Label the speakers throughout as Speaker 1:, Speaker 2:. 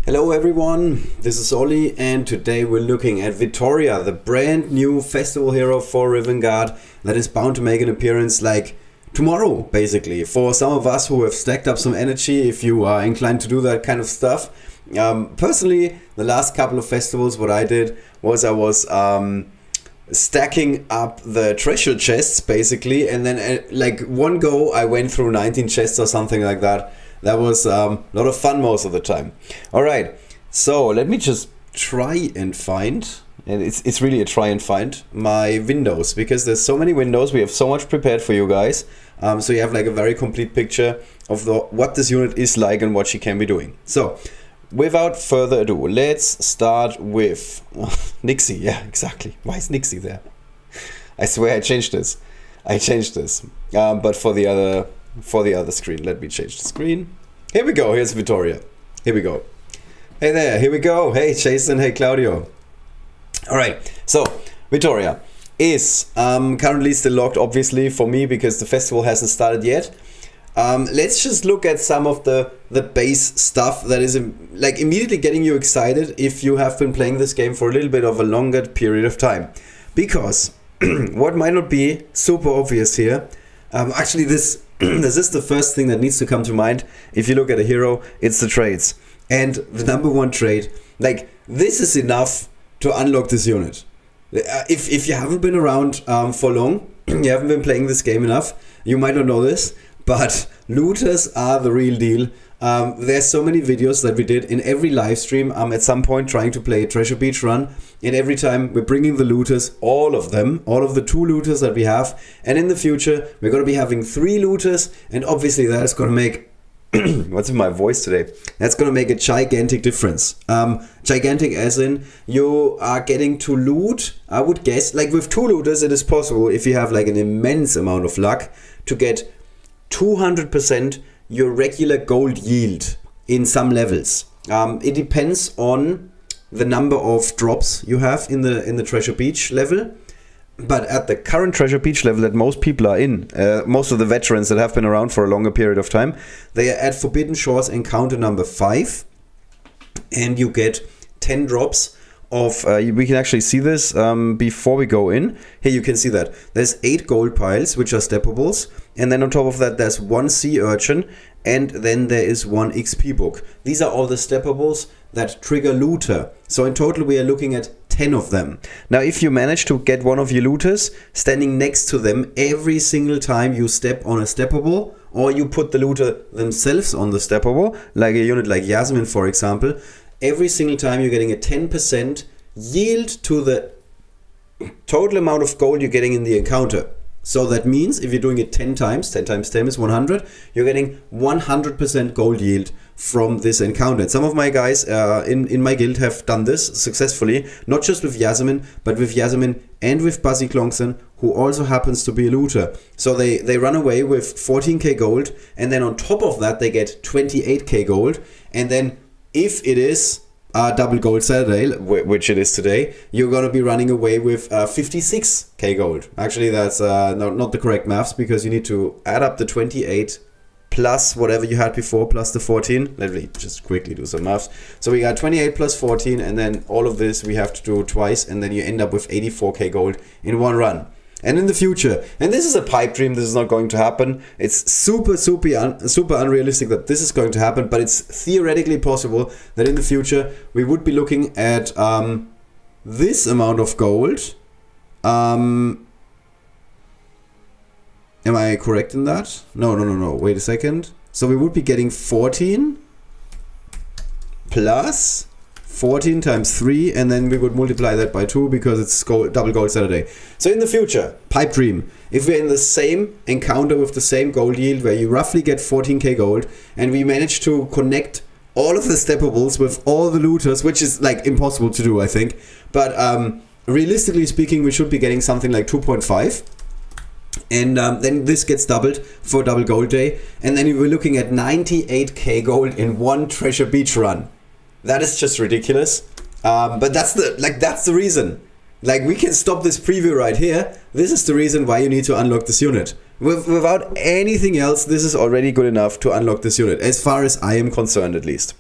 Speaker 1: Hello everyone, this is Ollie and today we're looking at Vittoria, the brand new festival hero for Rivengard that is bound to make an appearance like tomorrow, basically. For some of us who have stacked up some energy, if you are inclined to do that kind of stuff. Personally, the last couple of festivals, what I did was I was stacking up the treasure chests, basically, and then like one go I went through 19 chests or something like that. That was a lot of fun most of the time. Alright, so let me just try and find, and it's really a try and find, my windows, because there's so many windows, we have so much prepared for you guys, so you have like a very complete picture of what this unit is like and what she can be doing. So, without further ado, let's start with Nixie. Yeah, exactly. Why is Nixie there? I swear I changed this. But for the other screen, let me change the screen. Here we go. Here's Vittoria. Here we go. Hey there. Here we go. Hey Jason. Hey Claudio. All right. So Vittoria is currently still locked, obviously, for me because the festival hasn't started yet. Let's just look at some of the base stuff that is like immediately getting you excited if you have been playing this game for a little bit of a longer period of time. Because what might not be super obvious here, actually this is the first thing that needs to come to mind. If you look at a hero, it's the traits. And the number one trait, like this is enough to unlock this unit. If you haven't been around for long, you haven't been playing this game enough, you might not know this. But looters are the real deal. There's so many videos that we did in every live stream at some point trying to play a Treasure Beach run. And every time we're bringing the looters, all of the 2 looters that we have. And in the future, we're going to be having 3 looters. And obviously that is going to make, what's in my voice today? That's going to make a gigantic difference. Gigantic as in you are getting to loot, I would guess. Like with 2 looters, it is possible if you have like an immense amount of luck to get 200% your regular gold yield in some levels. It depends on the number of drops you have in the Treasure Beach level. But at the current Treasure Beach level that most people are in, most of the veterans that have been around for a longer period of time, they are at Forbidden Shores encounter number 5. And you get 10 drops of, we can actually see this before we go in. Here you can see that there's 8 gold piles which are steppables, and then on top of that there's 1 sea urchin, and then there is 1 XP book. These are all the steppables that trigger looter. So in total we are looking at 10 of them. Now if you manage to get one of your looters standing next to them every single time you step on a steppable, or you put the looter themselves on the steppable, like a unit like Yasmin for example, every single time you're getting a 10% yield to the total amount of gold you're getting in the encounter. So that means if you're doing it 10 times, 10 times 10 is 100, you're getting 100% gold yield from this encounter. And some of my guys in my guild have done this successfully, not just with Yasmin, but with Yasmin and with Buzzy Klonkson, who also happens to be a looter. So they run away with 14k gold, and then on top of that they get 28k gold, and then if it is double gold Saturday, which it is today, you're going to be running away with 56k gold. Actually, that's not the correct maths, because you need to add up the 28 plus whatever you had before, plus the 14. Let me just quickly do some maths. So we got 28 plus 14, and then all of this we have to do twice, and then you end up with 84k gold in one run. And in the future, and this is a pipe dream, this is not going to happen. It's super unrealistic that this is going to happen, but it's theoretically possible that in the future we would be looking at this amount of gold. Am I correct in that? No. Wait a second. So we would be getting 14 plus 14 times 3, and then we would multiply that by 2 because it's double gold Saturday. So in the future, pipe dream, if we're in the same encounter with the same gold yield where you roughly get 14k gold, and we manage to connect all of the steppables with all the looters, which is like impossible to do, I think, but realistically speaking we should be getting something like 2.5. And then this gets doubled for double gold day, and then we're looking at 98k gold in one Treasure Beach run. That is just ridiculous. But that's the reason. Like, we can stop this preview right here. This is the reason why you need to unlock this unit. Without anything else, this is already good enough to unlock this unit, as far as I am concerned at least.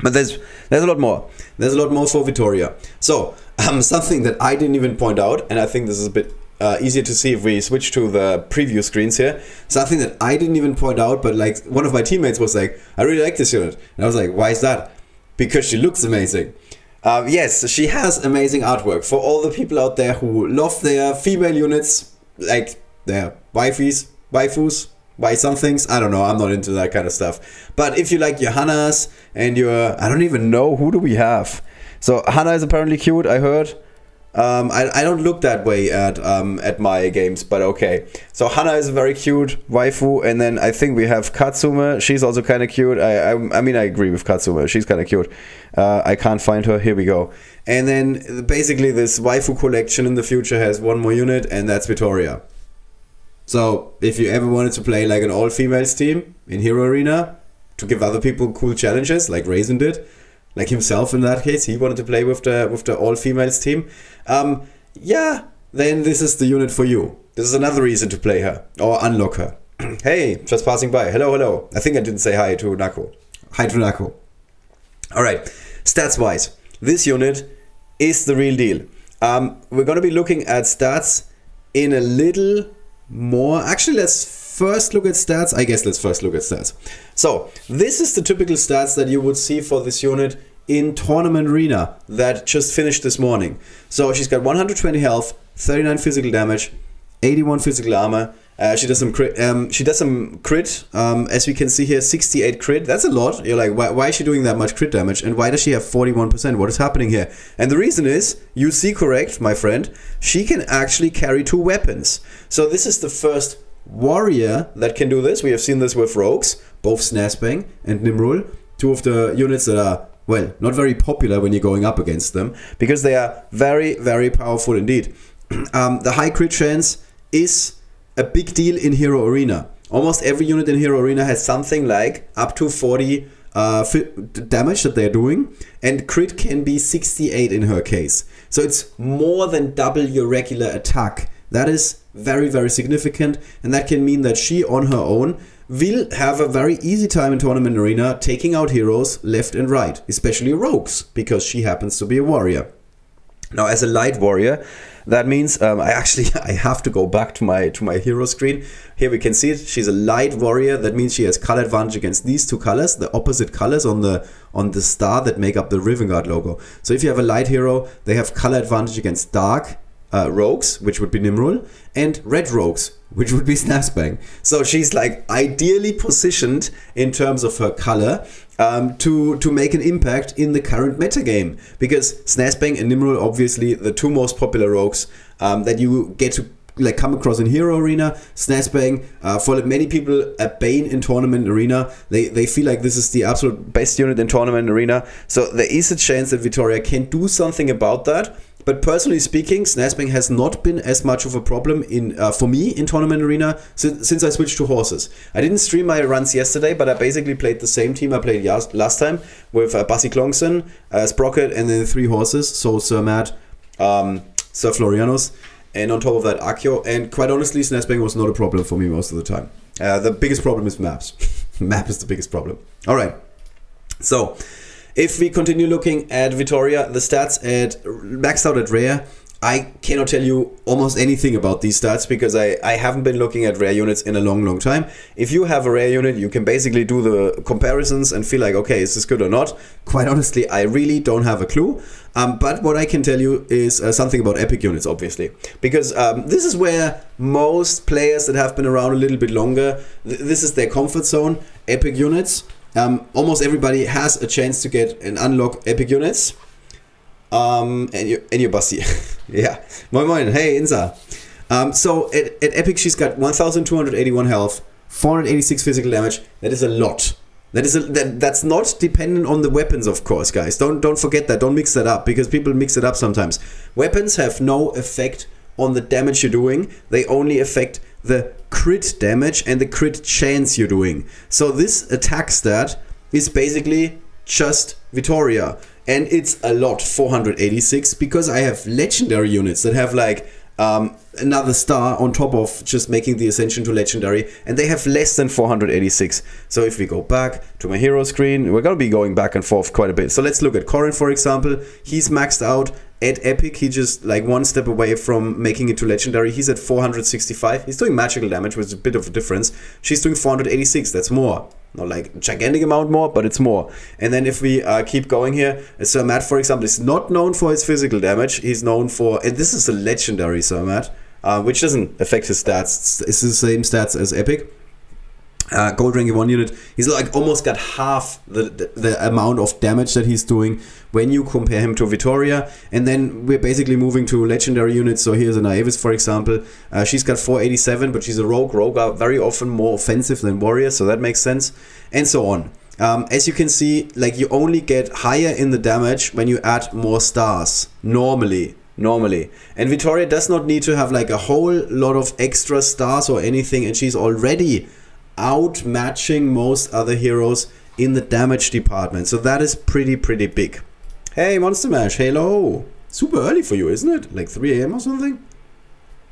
Speaker 1: But there's a lot more. There's a lot more for Vittoria. So, something that I didn't even point out, and I think this is a bit easier to see if we switch to the preview screens here. Something that I didn't even point out, but like one of my teammates was like, I really like this unit. And I was like, why is that? Because she looks amazing. Yes, she has amazing artwork. For all the people out there who love their female units, like their waifus, by some things, I don't know, I'm not into that kind of stuff. But if you like your Hannas and your, I don't even know, who do we have? So Hannah is apparently cute, I heard. I don't look that way at my games, but okay. So Hannah is a very cute waifu, and then I think we have Katsume. She's also kind of cute. I mean, I agree with Katsume. She's kind of cute. I can't find her. Here we go. And then basically this waifu collection in the future has one more unit, and that's Vittoria. So if you ever wanted to play like an all-females team in Hero Arena to give other people cool challenges, like Raisin did, like himself in that case, he wanted to play with the all-females team. Yeah, then this is the unit for you. This is another reason to play her or unlock her. Hey, just passing by. Hello. I think I didn't say hi to Nakko. Hi to Nakko. All right, stats-wise, this unit is the real deal. We're going to be looking at stats in a little more. Actually, let's first look at stats. I guess let's first look at stats. So, this is the typical stats that you would see for this unit in Tournament Arena that just finished this morning. So, she's got 120 health, 39 physical damage, 81 physical armor. She does some crit. As we can see here, 68 crit. That's a lot. You're like, why is she doing that much crit damage? And why does she have 41%? What is happening here? And the reason is, you see correct, my friend, she can actually carry 2 weapons. So this is the first warrior that can do this. We have seen this with rogues, both Snazbang and Nimrul, 2 of the units that are, well, not very popular when you're going up against them, because they are very, very powerful indeed. The high crit chance is a big deal in Hero Arena. Almost every unit in Hero Arena has something like up to 40 damage that they're doing, and crit can be 68 in her case. So it's more than double your regular attack. That is very, very significant, and that can mean that she on her own will have a very easy time in Tournament Arena taking out heroes left and right, especially rogues, because she happens to be a warrior. Now, as a light warrior, that means I have to go back to my hero screen. Here we can see it. She's a light warrior. That means she has color advantage against these 2 colors, the opposite colors on the star that make up the Rivengard logo. So if you have a light hero, they have color advantage against dark rogues, which would be Nimrul, and red rogues, which would be Snazbang. So she's like ideally positioned in terms of her color to make an impact in the current metagame, because Snazbang and Nimrul, obviously the 2 most popular rogues that you get to like come across in Hero Arena. Snazbang, for many people, a bane in Tournament Arena. They feel like this is the absolute best unit in Tournament Arena. So there is a chance that Vittoria can do something about that. But personally speaking, Snazbang has not been as much of a problem for me in Tournament Arena since I switched to horses. I didn't stream my runs yesterday, but I basically played the same team I played last time with Bassi Klongson, Sprocket, and then 3 horses. So Sir Matt, Sir Florianus, and on top of that Akio. And quite honestly, Snazbang was not a problem for me most of the time. The biggest problem is maps. Map is the biggest problem. Alright, so if we continue looking at Vittoria, the stats at maxed out at rare, I cannot tell you almost anything about these stats because I haven't been looking at rare units in a long time. If you have a rare unit, you can basically do the comparisons and feel like, okay, is this good or not? Quite honestly, I really don't have a clue. But what I can tell you is something about epic units, obviously. Because this is where most players that have been around a little bit longer, this is their comfort zone, epic units. Almost everybody has a chance to get and unlock epic units. And your Basti. Yeah. Moin. Hey, Insa. So at epic, she's got 1,281 health, 486 physical damage. That is a lot. That's not dependent on the weapons, of course, guys. Don't forget that. Don't mix that up, because people mix it up sometimes. Weapons have no effect on the damage you're doing. They only affect the crit damage and the crit chance you're doing. So this attack stat is basically just Vittoria. And it's a lot, 486, because I have legendary units that have like another star on top of just making the ascension to legendary, and they have less than 486. So if we go back to my hero screen, we're gonna be going back and forth quite a bit. So let's look at Corin, for example. He's maxed out at epic. He just like one step away from making it to legendary. He's at 465. He's doing magical damage, which is a bit of a difference. She's doing 486. That's more. Not like a gigantic amount more, but it's more. And then if we keep going here, Sir Matt, for example, is not known for his physical damage. He's known for, and this is a legendary Sir Matt, which doesn't affect his stats. It's the same stats as epic. Gold rank 1 unit. He's like almost got half the amount of damage that he's doing when you compare him to Vittoria. And then we're basically moving to legendary units. So here's a Naevis, for example. She's got 487, but she's a rogue. Rogue are very often more offensive than warriors, so that makes sense. And so on. As you can see, like you only get higher in the damage when you add more stars. Normally. And Vittoria does not need to have like a whole lot of extra stars or anything, and she's already outmatching most other heroes in the damage department. So that is pretty big. Hey, Monster Mash, hello. Super early for you, isn't it? Like 3 AM or something?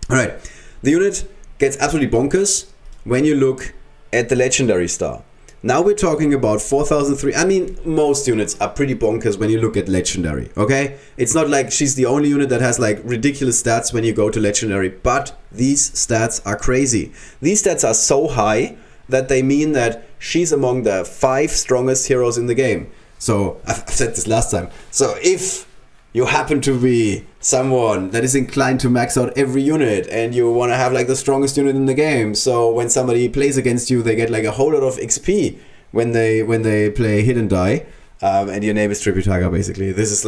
Speaker 1: Alright, the unit gets absolutely bonkers when you look at the legendary star. Now we're talking about 4,003. I mean, most units are pretty bonkers when you look at legendary, okay? It's not like she's the only unit that has like ridiculous stats when you go to legendary, but these stats are crazy. These stats are so high that they mean that she's among the 5 strongest heroes in the game. So, I've said this last time. So, if you happen to be someone that is inclined to max out every unit and you want to have like the strongest unit in the game, so when somebody plays against you, they get like a whole lot of XP when they play hit and die, and your name is Tributaga, basically. This is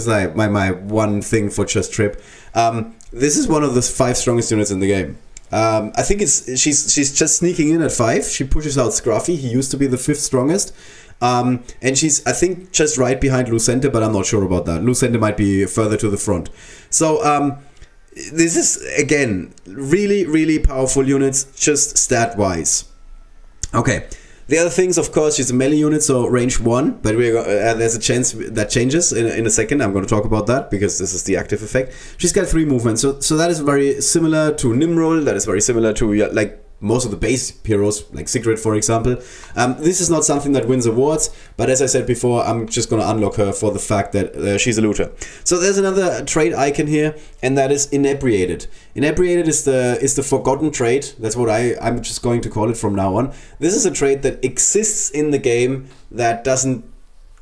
Speaker 1: like my one thing for just Trip. This is one of the 5 strongest units in the game. I think she's just sneaking in at 5. She pushes out Scruffy. He used to be the 5th strongest. And she's, I think, just right behind Lucente, but I'm not sure about that. Lucente might be further to the front. So, this is, again, really powerful units, just stat-wise. Okay. The other things, of course, she's a melee unit, so range 1, but there's a chance that changes in a second. I'm going to talk about that because this is the active effect. She's got 3 movements, so that is very similar to Nimrul. That is very similar to like most of the base heroes, like Sigrid, for example. This is not something that wins awards, but as I said before, I'm just going to unlock her for the fact that she's a looter. So there's another trait icon here, and that is Inebriated. Inebriated is the forgotten trait. That's what I'm just going to call it from now on. This is a trait that exists in the game that doesn't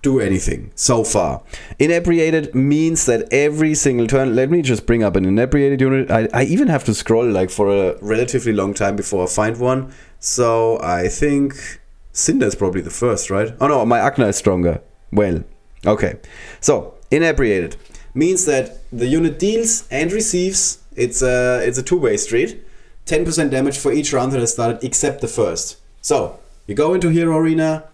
Speaker 1: do anything so far. Inebriated means that every single turn, let me just bring up an inebriated unit. I even have to scroll like for a relatively long time before I find one. So I think Cinder is probably the first, right? Oh no, my Agna is stronger. Well, okay. So inebriated means that the unit deals and receives. It's a two-way street. 10% damage for each round that has started except the first. So you go into Hero Arena.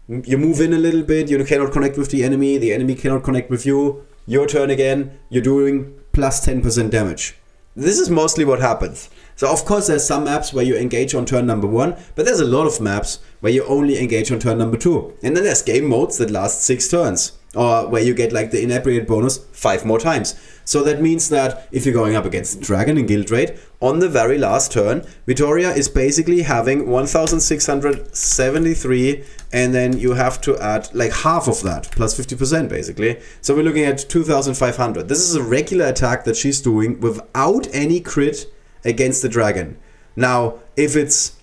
Speaker 1: You move in a little bit, you cannot connect with the enemy cannot connect with you. Your turn again, you're doing plus 10% damage. This is mostly what happens. So of course there's some maps where you engage on turn number 1, but there's a lot of maps where you only engage on turn number 2. And then there's game modes that last 6 turns. Or where you get like the inebriated bonus 5 more times. So that means that if you're going up against Dragon in Guild Raid, on the very last turn, Vittoria is basically having 1,673, and then you have to add like half of that, plus 50% basically. So we're looking at 2,500. This is a regular attack that she's doing without any crit against the Dragon. Now, if it's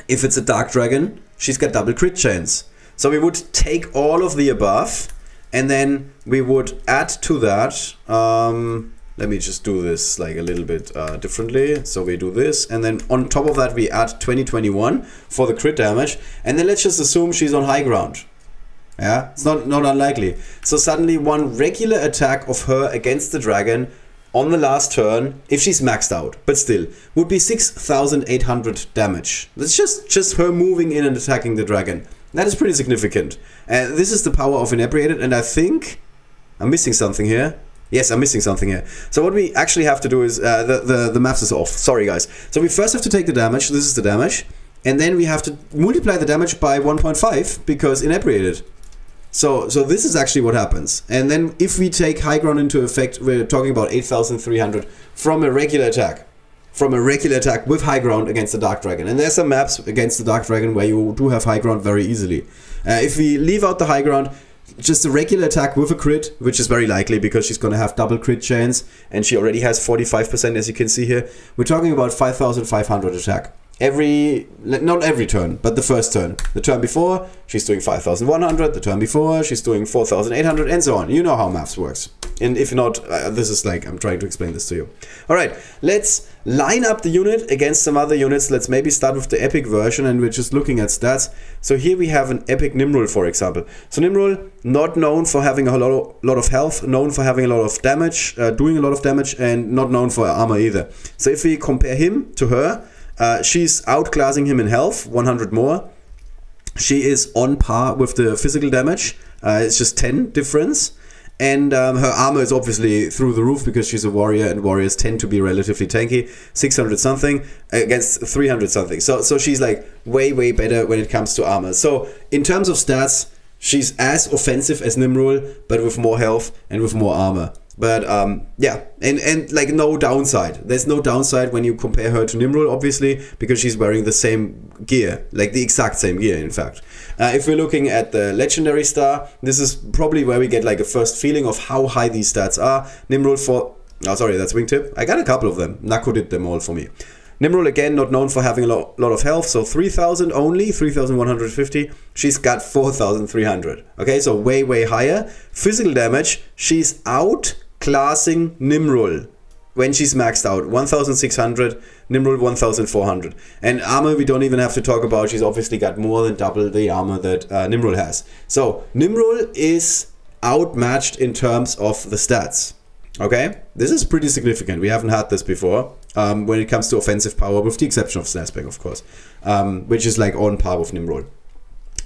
Speaker 1: a Dark Dragon, she's got double crit chance. So we would take all of the above, and then we would add to that, let me just do this like a little bit differently. So we do this, and then on top of that we add 2021 for the crit damage, and then let's just assume she's on high ground. Yeah, it's not unlikely. So suddenly one regular attack of her against the Dragon on the last turn, if she's maxed out, but still, would be 6,800 damage. That's just her moving in and attacking the Dragon. That is pretty significant. And this is the power of Inebriated, and I think I'm missing something here. Yes, I'm missing something here. So what we actually have to do is, the maths is off. Sorry, guys. So we first have to take the damage. This is the damage. And then we have to multiply the damage by 1.5 because Inebriated. So this is actually what happens. And then if we take high ground into effect, we're talking about 8,300 from a regular attack. From a regular attack with high ground against the Dark Dragon. And there's some maps against the Dark Dragon where you do have high ground very easily. If we leave out the high ground, just a regular attack with a crit, which is very likely because she's going to have double crit chance, and she already has 45%, as you can see here. We're talking about 5,500 attack. Not every turn, but the first turn. The turn before, she's doing 5,100. The turn before, she's doing 4,800, and so on. You know how maths works. And if not, this is like, I'm trying to explain this to you. Alright, let's line up the unit against some other units. Let's maybe start with the epic version, and we're just looking at stats. So here we have an epic Nimrul, for example. So Nimrul, not known for having a lot of health, known for having a lot of damage, doing a lot of damage, and not known for armor either. So if we compare him to her, she's outclassing him in health, 100 more. She is on par with the physical damage. It's just 10 difference. And her armor is obviously through the roof because she's a warrior, and warriors tend to be relatively tanky. 600 something against 300 something. So she's like way better when it comes to armor. So in terms of stats, she's as offensive as Nimrul, but with more health and with more armor. But yeah, and like no downside. There's no downside when you compare her to Nimrul, obviously, because she's wearing the same gear, like the exact same gear, in fact. If we're looking at the legendary star, this is probably where we get like a first feeling of how high these stats are. Nimrul for... Oh, sorry, that's wingtip. I got a couple of them. Nakko did them all for me. Nimrul, again, not known for having a lot of health, so 3,000 only, 3,150. She's got 4,300. Okay, so way higher. Physical damage, she's outclassing Nimrul when she's maxed out. 1,600, Nimrul 1,400. And armor, we don't even have to talk about. She's obviously got more than double the armor that Nimrul has. So Nimrul is outmatched in terms of the stats. Okay, this is pretty significant. We haven't had this before when it comes to offensive power, with the exception of Snapback, of course, which is like on par with Nimrod.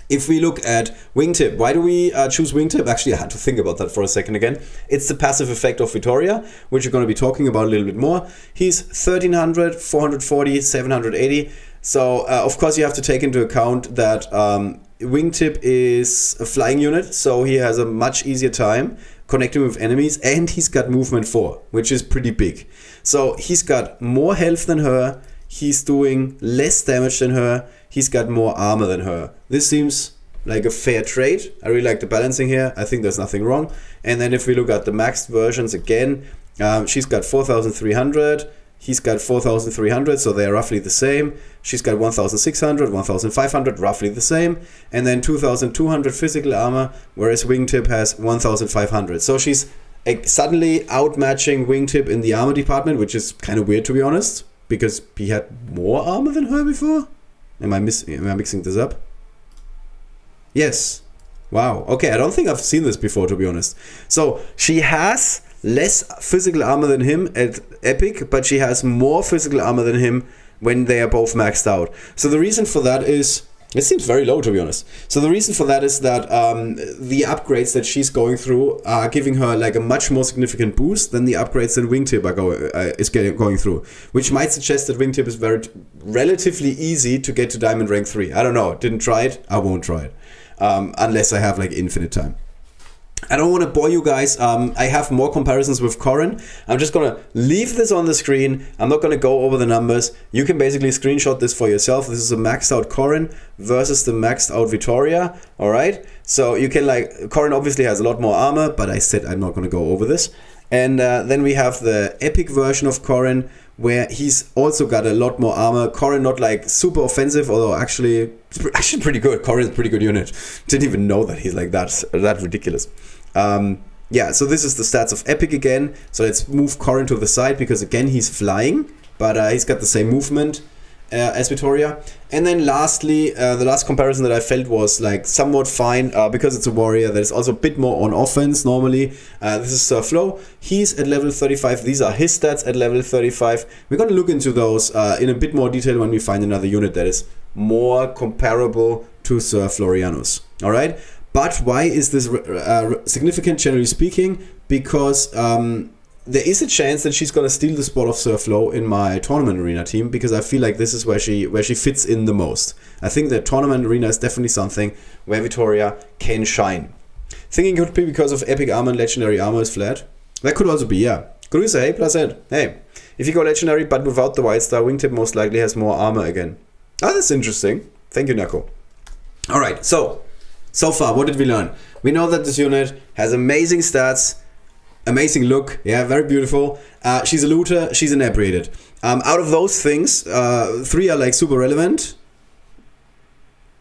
Speaker 1: If we look at wingtip, why do we choose wingtip? Actually, I had to think about that for a second again. It's the passive effect of Vittoria, which we're going to be talking about a little bit more. He's 1,300, 440, 780. So, of course, you have to take into account that wingtip is a flying unit, so he has a much easier time connecting with enemies, and he's got movement 4, which is pretty big. So he's got more health than her, he's doing less damage than her, he's got more armor than her. This seems like a fair trade. I really like the balancing here. I think there's nothing wrong. And then if we look at the maxed versions again, she's got 4,300, he's got 4,300, so they're roughly the same. She's got 1,600, 1,500, roughly the same. And then 2,200 physical armor, whereas Wingtip has 1,500. So she's suddenly outmatching Wingtip in the armor department, which is kind of weird, to be honest, because he had more armor than her before. Am I mixing this up? Yes. Wow. Okay, I don't think I've seen this before, to be honest. So she has less physical armor than him at Epic, but she has more physical armor than him when they are both maxed out. So the reason for that is, it seems very low, to be honest. So the reason for that is that the upgrades that she's going through are giving her like a much more significant boost than the upgrades that Wingtip are going through, which might suggest that Wingtip is relatively easy to get to Diamond Rank 3. I don't know. Didn't try it. I won't try it unless I have like infinite time. I don't want to bore you guys. I have more comparisons with Corrin. I'm just going to leave this on the screen. I'm not going to go over the numbers. You can basically screenshot this for yourself. This is a maxed out Corrin versus the maxed out Vittoria. All right. So you can Corrin obviously has a lot more armor, but I said I'm not going to go over this. And then we have the epic version of Corrin, where he's also got a lot more armor. Corrin not like super offensive, although actually pretty good. Corrin's a pretty good unit. Didn't even know that he's like that ridiculous. Yeah, so this is the stats of Epic again. So let's move Corrin to the side because again he's flying, but he's got the same movement as Vittoria. And then lastly, the last comparison that I felt was like somewhat fine because it's a warrior that is also a bit more on offense normally. This is Sir Flo. He's at level 35. These are his stats at level 35. We're going to look into those in a bit more detail when we find another unit that is more comparable to Sir Florianus. All right. But why is this significant, generally speaking? Because there is a chance that she's going to steal the spot of Sir Flo in my tournament arena team, because I feel like this is where she fits in the most. I think that tournament arena is definitely something where Vittoria can shine. Thinking it could be because of epic armor and legendary armor is flat. That could also be, yeah. Grüße, hey, +8. Hey, if you go legendary but without the white star, wingtip most likely has more armor again. Ah, that's interesting. Thank you, Nakko. Alright, so far, what did we learn? We know that this unit has amazing stats, amazing look, yeah, very beautiful. She's a looter, she's inebriated. Out of those things, 3 are like super relevant.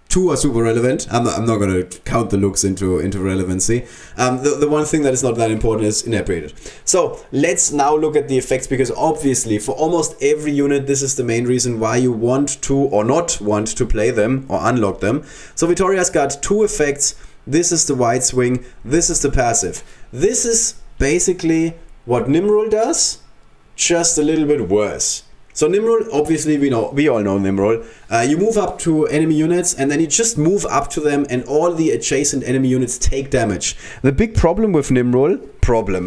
Speaker 1: 2 are super relevant. I'm not going to count the looks into relevancy. The one thing that is not that important is inebriated. So let's now look at the effects, because obviously for almost every unit this is the main reason why you want to or not want to play them or unlock them. So Vittoria's got 2 effects. This is the wide swing, this is the passive. This is basically what Nimrul does, just a little bit worse. So Nimrul, obviously we all know Nimrul. You move up to enemy units and then you just move up to them and all the adjacent enemy units take damage. The big problem with Nimrul,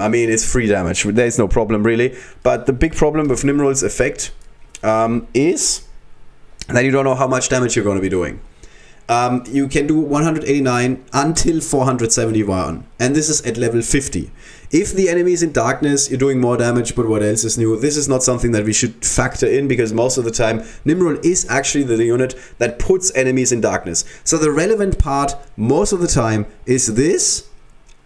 Speaker 1: I mean it's free damage, there's no problem really, but the big problem with Nimrul's effect is that you don't know how much damage you're going to be doing. You can do 189 until 471, and this is at level 50. If the enemy is in darkness, you're doing more damage, but what else is new? This is not something that we should factor in, because most of the time Nimrul is actually the unit that puts enemies in darkness. So the relevant part most of the time is this,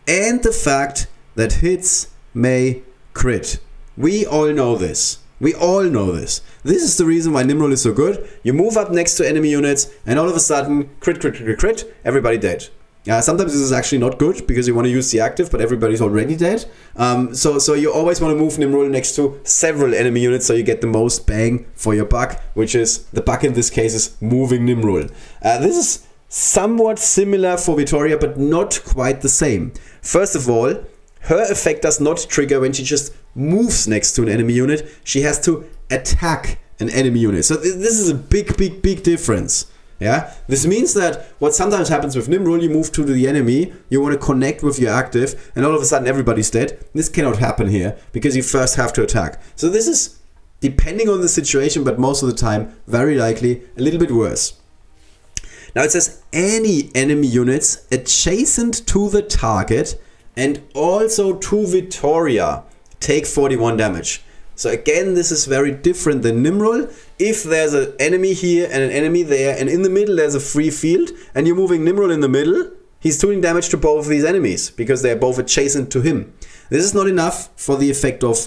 Speaker 1: and the fact that hits may crit. We all know this. We all know this. This is the reason why Nimrul is so good. You move up next to enemy units and all of a sudden, crit, everybody dead. Sometimes this is actually not good because you want to use the active, but everybody's already dead. So you always want to move Nimrul next to several enemy units so you get the most bang for your buck, which is, the buck in this case is moving Nimrul. This is somewhat similar for Vittoria, but not quite the same. First of all, her effect does not trigger when she just moves next to an enemy unit. She has to attack an enemy unit. So this is a big difference. Yeah, this means that what sometimes happens with Nimrul, you move to the enemy, you want to connect with your active, and all of a sudden everybody's dead. This cannot happen here because you first have to attack. So this is, depending on the situation, but most of the time, very likely a little bit worse. Now it says any enemy units adjacent to the target and also to Vittoria take 41 damage. So again, this is very different than Nimrul. If there's an enemy here and an enemy there, and in the middle there's a free field, and you're moving Nimrul in the middle, he's doing damage to both of these enemies, because they're both adjacent to him. This is not enough for the effect of,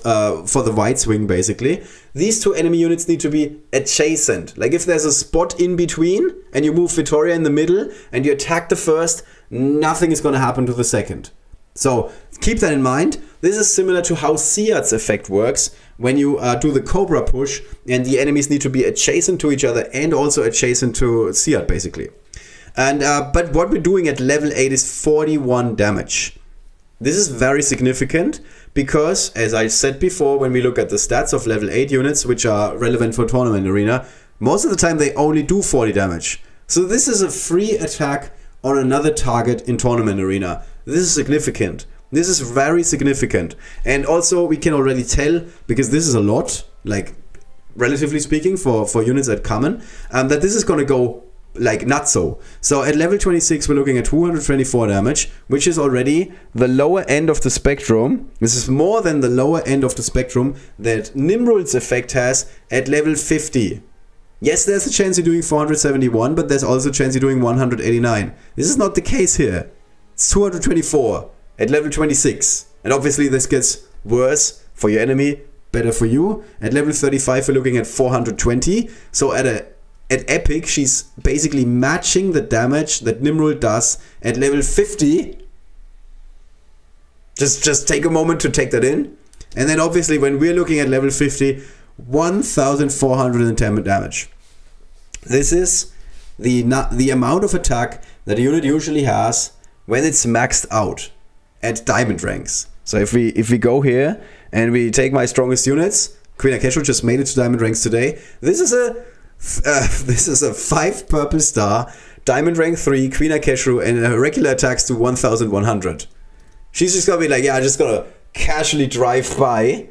Speaker 1: for the wide swing basically. These 2 enemy units need to be adjacent. Like if there's a spot in between, and you move Vittoria in the middle, and you attack the first, nothing is going to happen to the second. So keep that in mind. This is similar to how Siad's effect works when you do the Cobra push and the enemies need to be adjacent to each other and also adjacent to Siad basically. And but what we're doing at level 8 is 41 damage. This is very significant because, as I said before, when we look at the stats of level 8 units, which are relevant for Tournament Arena, most of the time they only do 40 damage. So this is a free attack on another target in Tournament Arena. This is significant. This is very significant. And also we can already tell, because this is a lot, like relatively speaking for units at common, that this is going to go like nuts. So at level 26 we're looking at 224 damage, which is already the lower end of the spectrum. This is more than the lower end of the spectrum that Nimrul's effect has at level 50. Yes, there's a chance you're doing 471, but there's also a chance you're doing 189. This is not the case here. It's 224 at level 26. And obviously this gets worse for your enemy, better for you. At level 35 we're looking at 420. So at epic she's basically matching the damage that Nimrul does at level 50. Just take a moment to take that in. And then obviously when we're looking at level 50, 1410 damage. This is the amount of attack that a unit usually has when it's maxed out at diamond ranks. So if we go here and we take my strongest units, Queen Akeshu just made it to diamond ranks today. This is a 5 purple star, diamond rank 3, Queen Akeshu, and her regular attacks to 1100. She's just gonna be like, yeah, I'm just gonna casually drive by,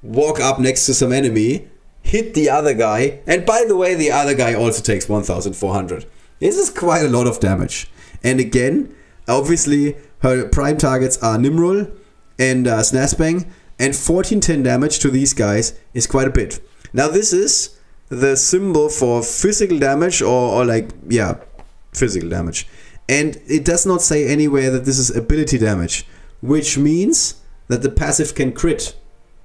Speaker 1: walk up next to some enemy, hit the other guy, and by the way, the other guy also takes 1400. This is quite a lot of damage. And again, Obviously, her prime targets are Nimrul and Snazbang, and 1410 damage to these guys is quite a bit. Now this is the symbol for physical damage or like, yeah, physical damage. And it does not say anywhere that this is ability damage, which means that the passive can crit.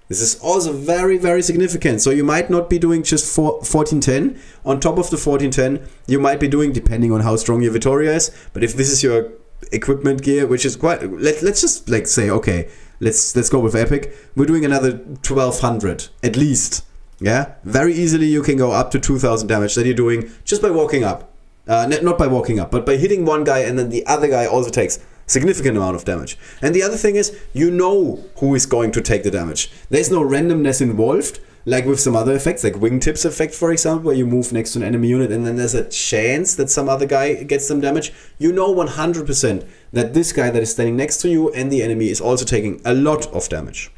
Speaker 1: This is also very, very significant. So you might not be doing just 1410. On top of the 1410, you might be doing, depending on how strong your Vittoria is, but if this is your equipment gear, which is quite, let's just like say, okay, let's go with epic. We're doing another 1200 at least. Yeah, very easily you can go up to 2000 damage that you're doing just by walking up. Not by walking up, but by hitting one guy, and then the other guy also takes significant amount of damage. And the other thing is, you know who is going to take the damage. There's no randomness involved, like with some other effects, like wingtips effect, for example, where you move next to an enemy unit and then there's a chance that some other guy gets some damage. You know 100% that this guy that is standing next to you and the enemy is also taking a lot of damage.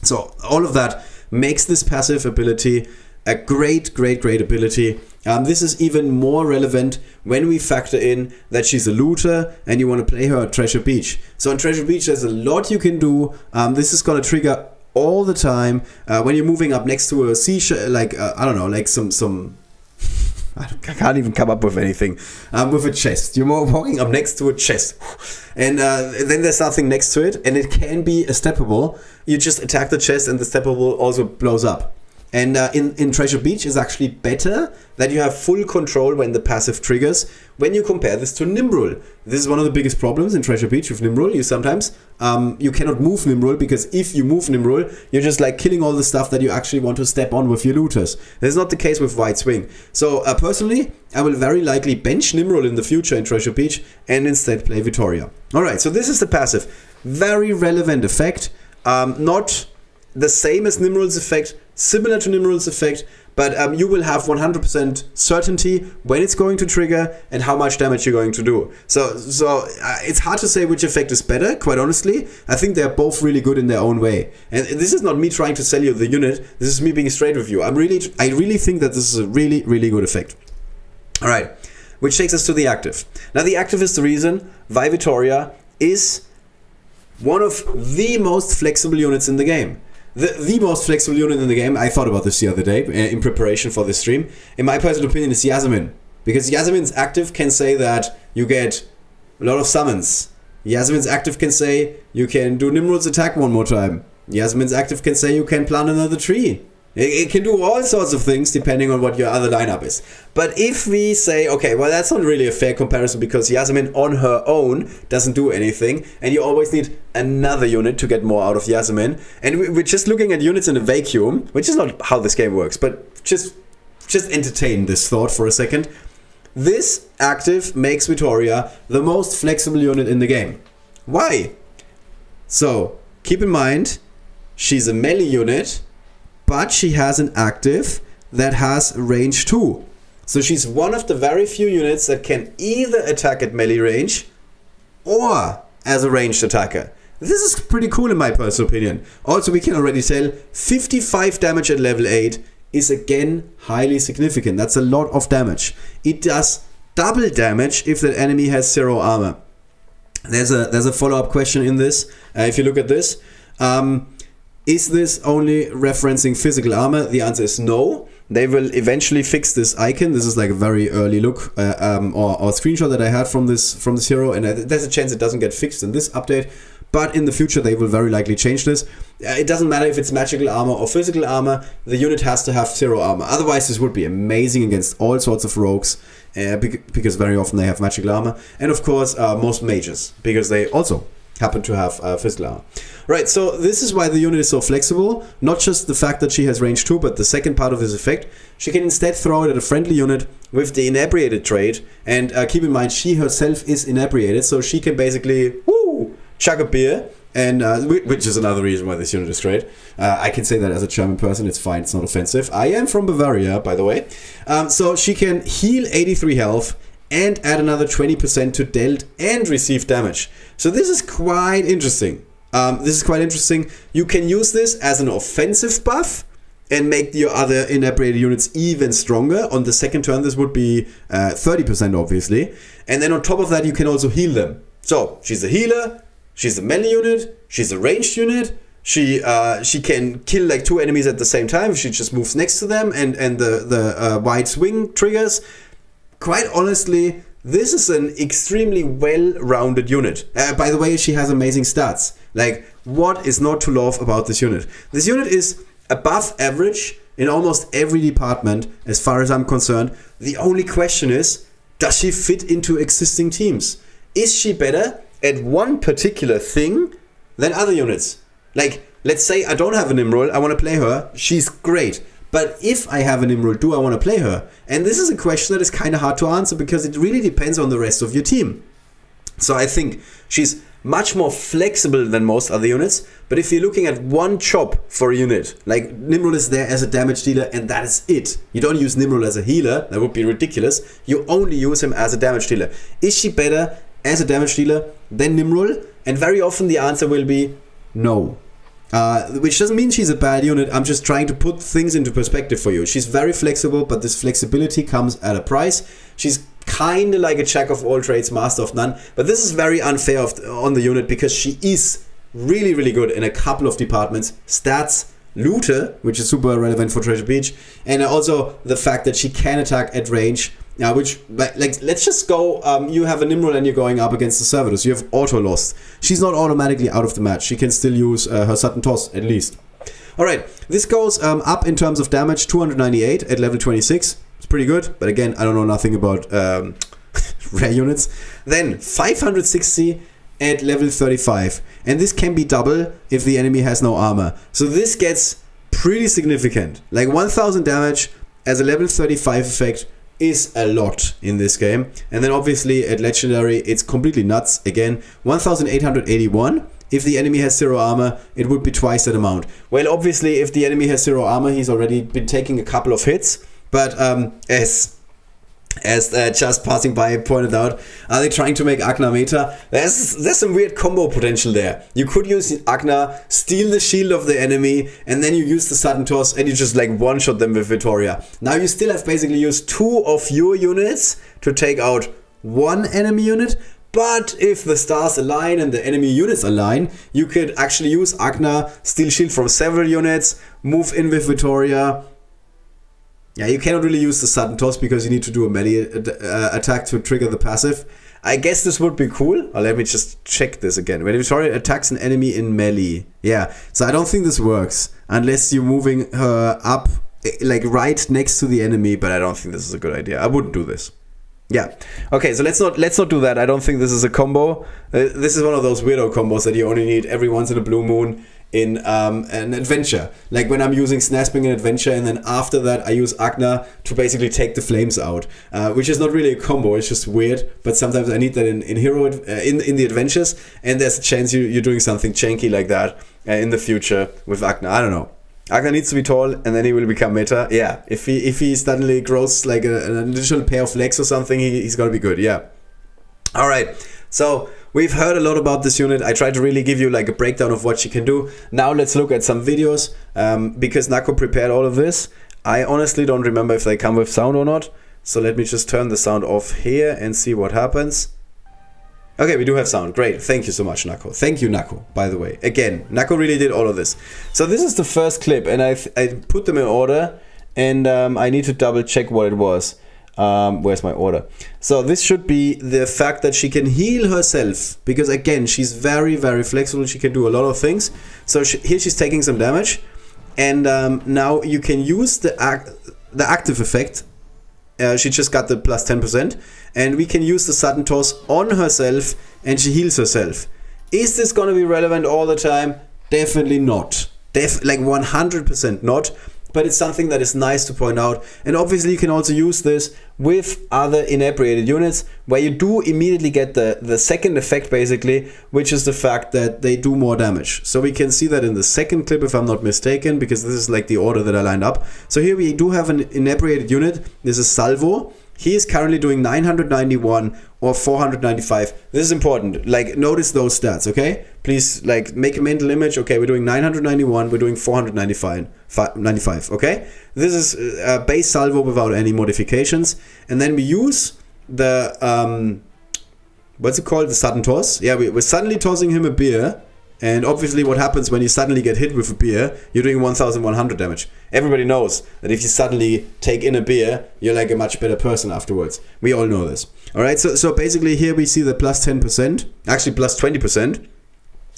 Speaker 1: So all of that makes this passive ability a great ability. This is even more relevant when we factor in that she's a looter and you want to play her at Treasure Beach. So on Treasure Beach there's a lot you can do. This is going to trigger all the time when you're moving up next to a seashell, like I don't know, like some I can't even come up with anything. With a chest, you're walking up next to a chest, and then there's something next to it, and it can be a steppable. You just attack the chest, and the steppable also blows up. And in Treasure Beach is actually better that you have full control when the passive triggers when you compare this to Nimrul. This is one of the biggest problems in Treasure Beach with Nimrul. You sometimes you cannot move Nimrul, because if you move Nimrul, you're just like killing all the stuff that you actually want to step on with your looters. This is not the case with White Swing. So personally, I will very likely bench Nimrul in the future in Treasure Beach and instead play Vittoria. Alright, so this is the passive. Very relevant effect. Not the same as Nimrul's effect, similar to Nimrul's effect, but you will have 100% certainty when it's going to trigger and how much damage you're going to do. So it's hard to say which effect is better, quite honestly. I think they're both really good in their own way. And this is not me trying to sell you the unit, this is me being straight with you. I really think that this is a really good effect. Alright, which takes us to the active. Now the active is the reason why Vittoria is one of the most flexible units in the game. The most flexible unit in the game, I thought about this the other day in preparation for this stream, in my personal opinion, is Yasmin. Because Yasmin's active can say that you get a lot of summons. Yasmin's active can say you can do Nimrod's attack one more time. Yasmin's active can say you can plant another tree. It can do all sorts of things depending on what your other lineup is. But if we say, okay, well, that's not really a fair comparison, because Yasmin on her own doesn't do anything, and you always need another unit to get more out of Yasmin. And we're just looking at units in a vacuum, which is not how this game works, but just entertain this thought for a second. This active makes Vittoria the most flexible unit in the game. Why? So, keep in mind, she's a melee unit, but she has an active that has range 2. So she's one of the very few units that can either attack at melee range or as a ranged attacker. This is pretty cool in my personal opinion. Also, we can already tell 55 damage at level 8 is again highly significant. That's a lot of damage. It does double damage if that enemy has 0 armor. There's a follow-up question in this. If you look at this. Is this only referencing physical armor? The answer is no. They will eventually fix this icon. This is like a very early look or screenshot that I had from this hero, and there's a chance it doesn't get fixed in this update. But in the future, they will very likely change this. It doesn't matter if it's magical armor or physical armor. The unit has to have 0 armor. Otherwise, this would be amazing against all sorts of rogues, because very often they have magical armor, and of course most mages, because they also happen to have physical armor. Right, so this is why the unit is so flexible. Not just the fact that she has range 2, but the second part of this effect. She can instead throw it at a friendly unit with the inebriated trait. And keep in mind, she herself is inebriated, so she can basically chug a beer. And which is another reason why this unit is great. I can say that as a German person, it's fine, it's not offensive. I am from Bavaria, by the way. So she can heal 83 health and add another 20% to dealt and received damage. So this is quite interesting. You can use this as an offensive buff and make your other inebriated units even stronger. On the second turn, this would be 30% obviously. And then on top of that, you can also heal them. So she's a healer, she's a melee unit, she's a ranged unit. She can kill like 2 enemies at the same time. She just moves next to them, and the wide swing triggers. Quite honestly, this is an extremely well-rounded unit. By the way, she has amazing stats. Like, what is not to love about this unit? This unit is above average in almost every department, as far as I'm concerned. The only question is, does she fit into existing teams? Is she better at one particular thing than other units? Like, let's say I don't have a Nimrul, I want to play her, she's great. But if I have a Nimrul, do I want to play her? And this is a question that is kind of hard to answer because it really depends on the rest of your team. So I think she's much more flexible than most other units. But if you're looking at one job for a unit, like Nimrul is there as a damage dealer and that is it. You don't use Nimrul as a healer, that would be ridiculous. You only use him as a damage dealer. Is she better as a damage dealer than Nimrul? And very often the answer will be no. Which doesn't mean she's a bad unit. I'm just trying to put things into perspective for you. She's very flexible, but this flexibility comes at a price. She's kind of like a jack of all trades, master of none. But this is very unfair on the unit because she is really, really good in a couple of departments. Stats, looter, which is super relevant for Treasure Beach, and also the fact that she can attack at range. Which, like, let's just go, you have a Nimrod and you're going up against the Servitors. You have auto lost. She's not automatically out of the match. She can still use her sudden toss, at least. Alright, this goes up in terms of damage, 298 at level 26. It's pretty good, but again, I don't know nothing about rare units. Then, 560 at level 35. And this can be double if the enemy has no armor. So this gets pretty significant. Like 1000 damage as a level 35 effect is a lot in this game. And then obviously at legendary it's completely nuts. Again, 1881. If the enemy has 0 armor, it would be twice that amount. Well, obviously if the enemy has 0 armor, he's already been taking a couple of hits. But as just passing by pointed out, are they trying to make Agna meta? There's some weird combo potential there. You could use Agna, steal the shield of the enemy, and then you use the sudden toss and you just like one-shot them with Vittoria. Now you still have basically used 2 of your units to take out 1 enemy unit, but if the stars align and the enemy units align, you could actually use Agna, steal shield from several units, move in with Vittoria. Yeah, you cannot really use the sudden toss because you need to do a melee attack to trigger the passive. I guess this would be cool. Or let me just check this again. When Vittoria attacks an enemy in melee. Yeah, so I don't think this works unless you're moving her up like right next to the enemy, but I don't think this is a good idea. I wouldn't do this. Yeah. Okay, so let's not do that. I don't think this is a combo. This is one of those weirdo combos that you only need every once in a blue moon in an adventure. Like when I'm using Snasping in adventure and then after that I use Agna to basically take the flames out. Which is not really a combo, it's just weird. But sometimes I need that in hero in the adventures, and there's a chance you're doing something janky like that in the future with Agna. I don't know. Agna needs to be tall and then he will become meta. Yeah, if he suddenly grows like an additional pair of legs or something, he's gonna be good. Yeah. Alright, so we've heard a lot about this unit. I tried to really give you like a breakdown of what she can do. Now let's look at some videos because Nakko prepared all of this. I honestly don't remember if they come with sound or not. So let me just turn the sound off here and see what happens. Okay, we do have sound. Great. Thank you so much, Nakko. Thank you, Nakko, by the way. Again, Nakko really did all of this. So this is the first clip, and I put them in order, and I need to double check what it was. Where's my order? So this should be the fact that she can heal herself, because again, she's very, very flexible. She can do a lot of things. So here she's taking some damage, and now you can use the active effect. She just got the plus 10%, and we can use the sudden toss on herself and she heals herself. Is this gonna be relevant all the time? Definitely not. Like 100% not. But it's something that is nice to point out. And obviously you can also use this with other inebriated units where you do immediately get the second effect basically, which is the fact that they do more damage. So we can see that in the second clip if I'm not mistaken, because this is like the order that I lined up. So here we do have an inebriated unit. This is Salvo. He is currently doing 991 or 495. This is important. Like, notice those stats, okay? Please, like, make a mental image. Okay, we're doing 991. We're doing 495, okay? This is base salvo without any modifications. And then we use the what's it called? The sudden toss. Yeah, we're suddenly tossing him a beer. And obviously what happens when you suddenly get hit with a beer, you're doing 1100 damage. Everybody knows that if you suddenly take in a beer, you're like a much better person afterwards. We all know this. Alright, so basically here we see the plus 10%, actually plus 20%.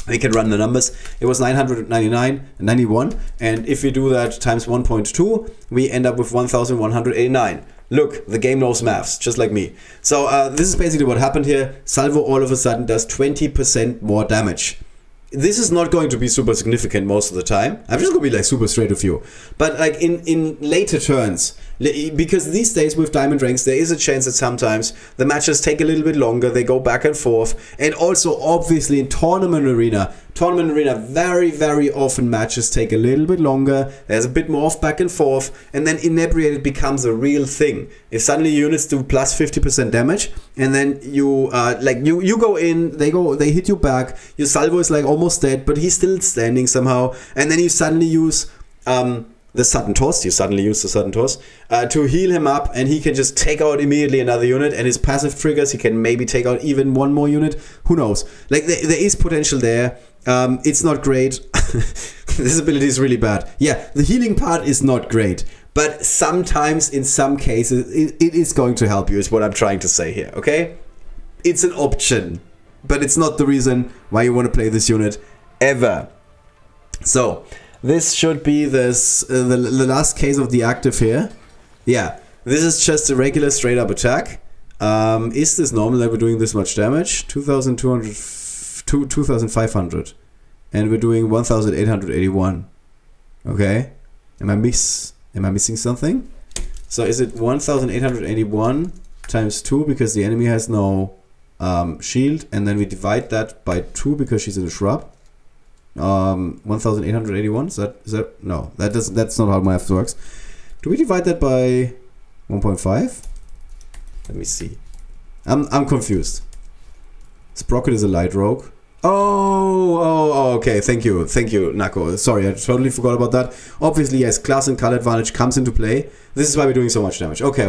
Speaker 1: We can run the numbers. It was 991, and if we do that times 1.2, we end up with 1189. Look, the game knows maths, just like me. So this is basically what happened here. Salvo all of a sudden does 20% more damage. This is not going to be super significant most of the time. I'm just going to be like super straight with you. But like in later turns, because these days with diamond ranks, there is a chance that sometimes the matches take a little bit longer. They go back and forth. And also obviously in tournament arena, very, very often matches take a little bit longer. There's a bit more of back and forth. And then inebriated becomes a real thing. If suddenly units do plus 50% damage, and then you you go in, they hit you back, your salvo is like almost dead, but he's still standing somehow, and then you suddenly use the sudden toss, to heal him up, and he can just take out immediately another unit, and his passive triggers, he can maybe take out even one more unit, who knows. Like there is potential there. It's not great. This ability is really bad. Yeah, the healing part is not great, but sometimes in some cases it is going to help you, is what I'm trying to say here, okay? It's an option, but it's not the reason why you want to play this unit ever. So this should be the last case of the active here. Yeah, this is just a regular straight up attack. Is this normal that we're doing this much damage? 2,500. And we're doing 1,881. Okay. Am I missing something? So is it 1,881 times 2 because the enemy has no shield, and then we divide that by 2 because she's in a shrub? 1,881. Is that no? That's not how math works. Do we divide that by 1.5? Let me see. I'm confused. Sprocket is a light rogue. Oh, okay. Thank you, Nakko. Sorry, I totally forgot about that. Obviously, yes, class and color advantage comes into play. This is why we're doing so much damage. Okay.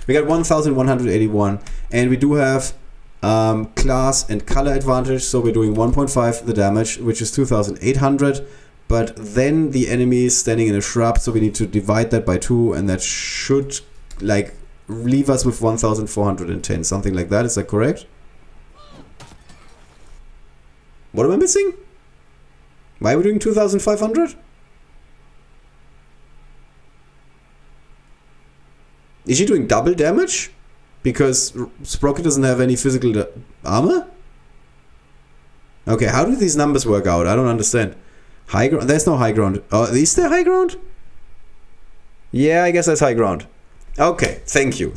Speaker 1: We got 1,181, and we do have class and color advantage, so we're doing 1.5 the damage, which is 2,800. But then the enemy is standing in a shrub, so we need to divide that by 2, and that should like leave us with 1,410, something like that. Is that correct? What am I missing? Why are we doing 2,500? Is she doing double damage? Because Sprocket doesn't have any physical armor? Okay, how do these numbers work out? I don't understand. High ground? There's no high ground. Is there high ground? Yeah, I guess there's high ground. Okay, thank you.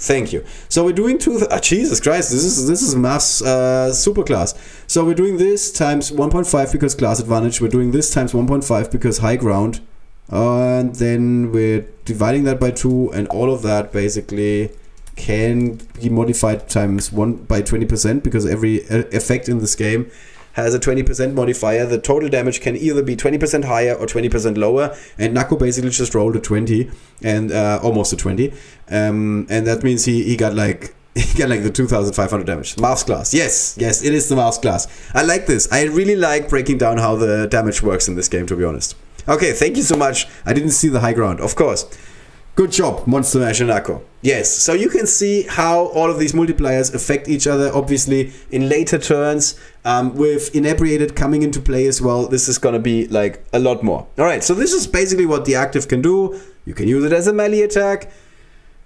Speaker 1: So we're doing Jesus Christ, this is maths superclass. So we're doing this times 1.5 because class advantage. We're doing this times 1.5 because high ground. And then we're dividing that by 2, and all of that basically can be modified times 1 by 20% because every effect in this game has a 20% modifier. The total damage can either be 20% higher or 20% lower, and Nakko basically just rolled a 20 and almost a 20, and that means he got like the 2,500 damage. Maths class, yes, it is the maths class. I like this. I really like breaking down how the damage works in this game, to be honest. Okay, thank you so much. I didn't see the high ground, of course. Good job, Monster Mash and Nakko. Yes, so you can see how all of these multipliers affect each other, obviously, in later turns. With Inebriated coming into play as well, this is going to be like a lot more. Alright, so this is basically what the active can do. You can use it as a melee attack.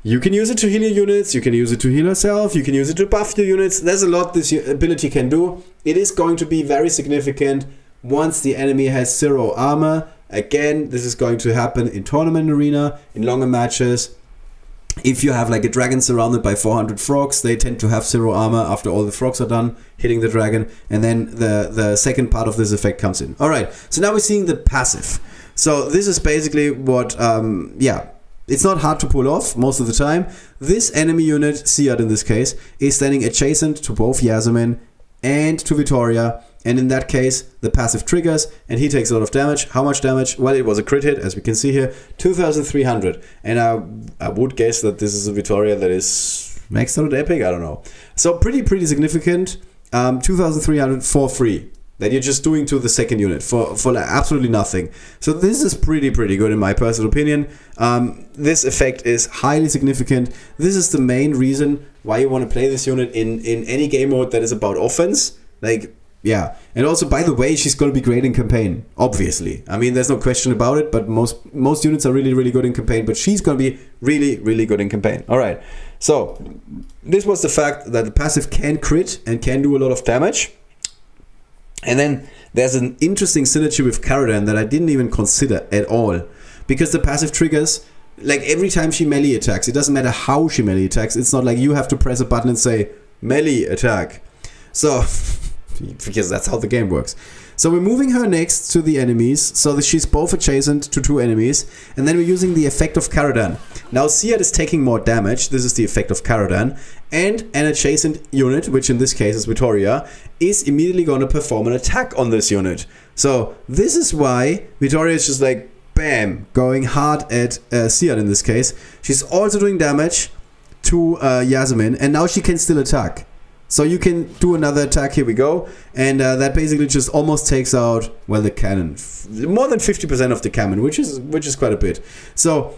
Speaker 1: You can use it to heal your units. You can use it to heal yourself. You can use it to buff your units. There's a lot this ability can do. It is going to be very significant once the enemy has 0 armor. Again, this is going to happen in tournament arena, in longer matches. If you have like a dragon surrounded by 400 frogs, they tend to have 0 armor after all the frogs are done hitting the dragon, and then the second part of this effect comes in. Alright, so now we're seeing the passive. So this is basically what, it's not hard to pull off most of the time. This enemy unit, Siad in this case, is standing adjacent to both Yasmin and to Vittoria. And in that case, the passive triggers, and he takes a lot of damage. How much damage? Well, it was a crit hit, as we can see here, 2,300. And I would guess that this is a Vittoria that is maxed out at epic, I don't know. So pretty significant. 2,300 for free. That you're just doing to the second unit for like absolutely nothing. So this is pretty good in my personal opinion. This effect is highly significant. This is the main reason why you want to play this unit in any game mode that is about offense. Like, yeah. And also, by the way, she's going to be great in campaign, obviously. I mean, there's no question about it, but most units are really good in campaign, but she's going to be really good in campaign. All right. So this was the fact that the passive can crit and can do a lot of damage. And then there's an interesting synergy with Caradan that I didn't even consider at all. Because the passive triggers, like every time she melee attacks, it doesn't matter how she melee attacks, it's not like you have to press a button and say, melee attack. So, because that's how the game works. So we're moving her next to the enemies, so that she's both adjacent to two enemies, and then we're using the effect of Caradan. Now Siad is taking more damage, this is the effect of Caradan, and an adjacent unit, which in this case is Vittoria, is immediately going to perform an attack on this unit. So this is why Vittoria is just like, bam, going hard at Siad in this case. She's also doing damage to Yasmin, and now she can still attack. So you can do another attack, here we go, and that basically just almost takes out, well, the cannon. More than 50% of the cannon, which is quite a bit. So,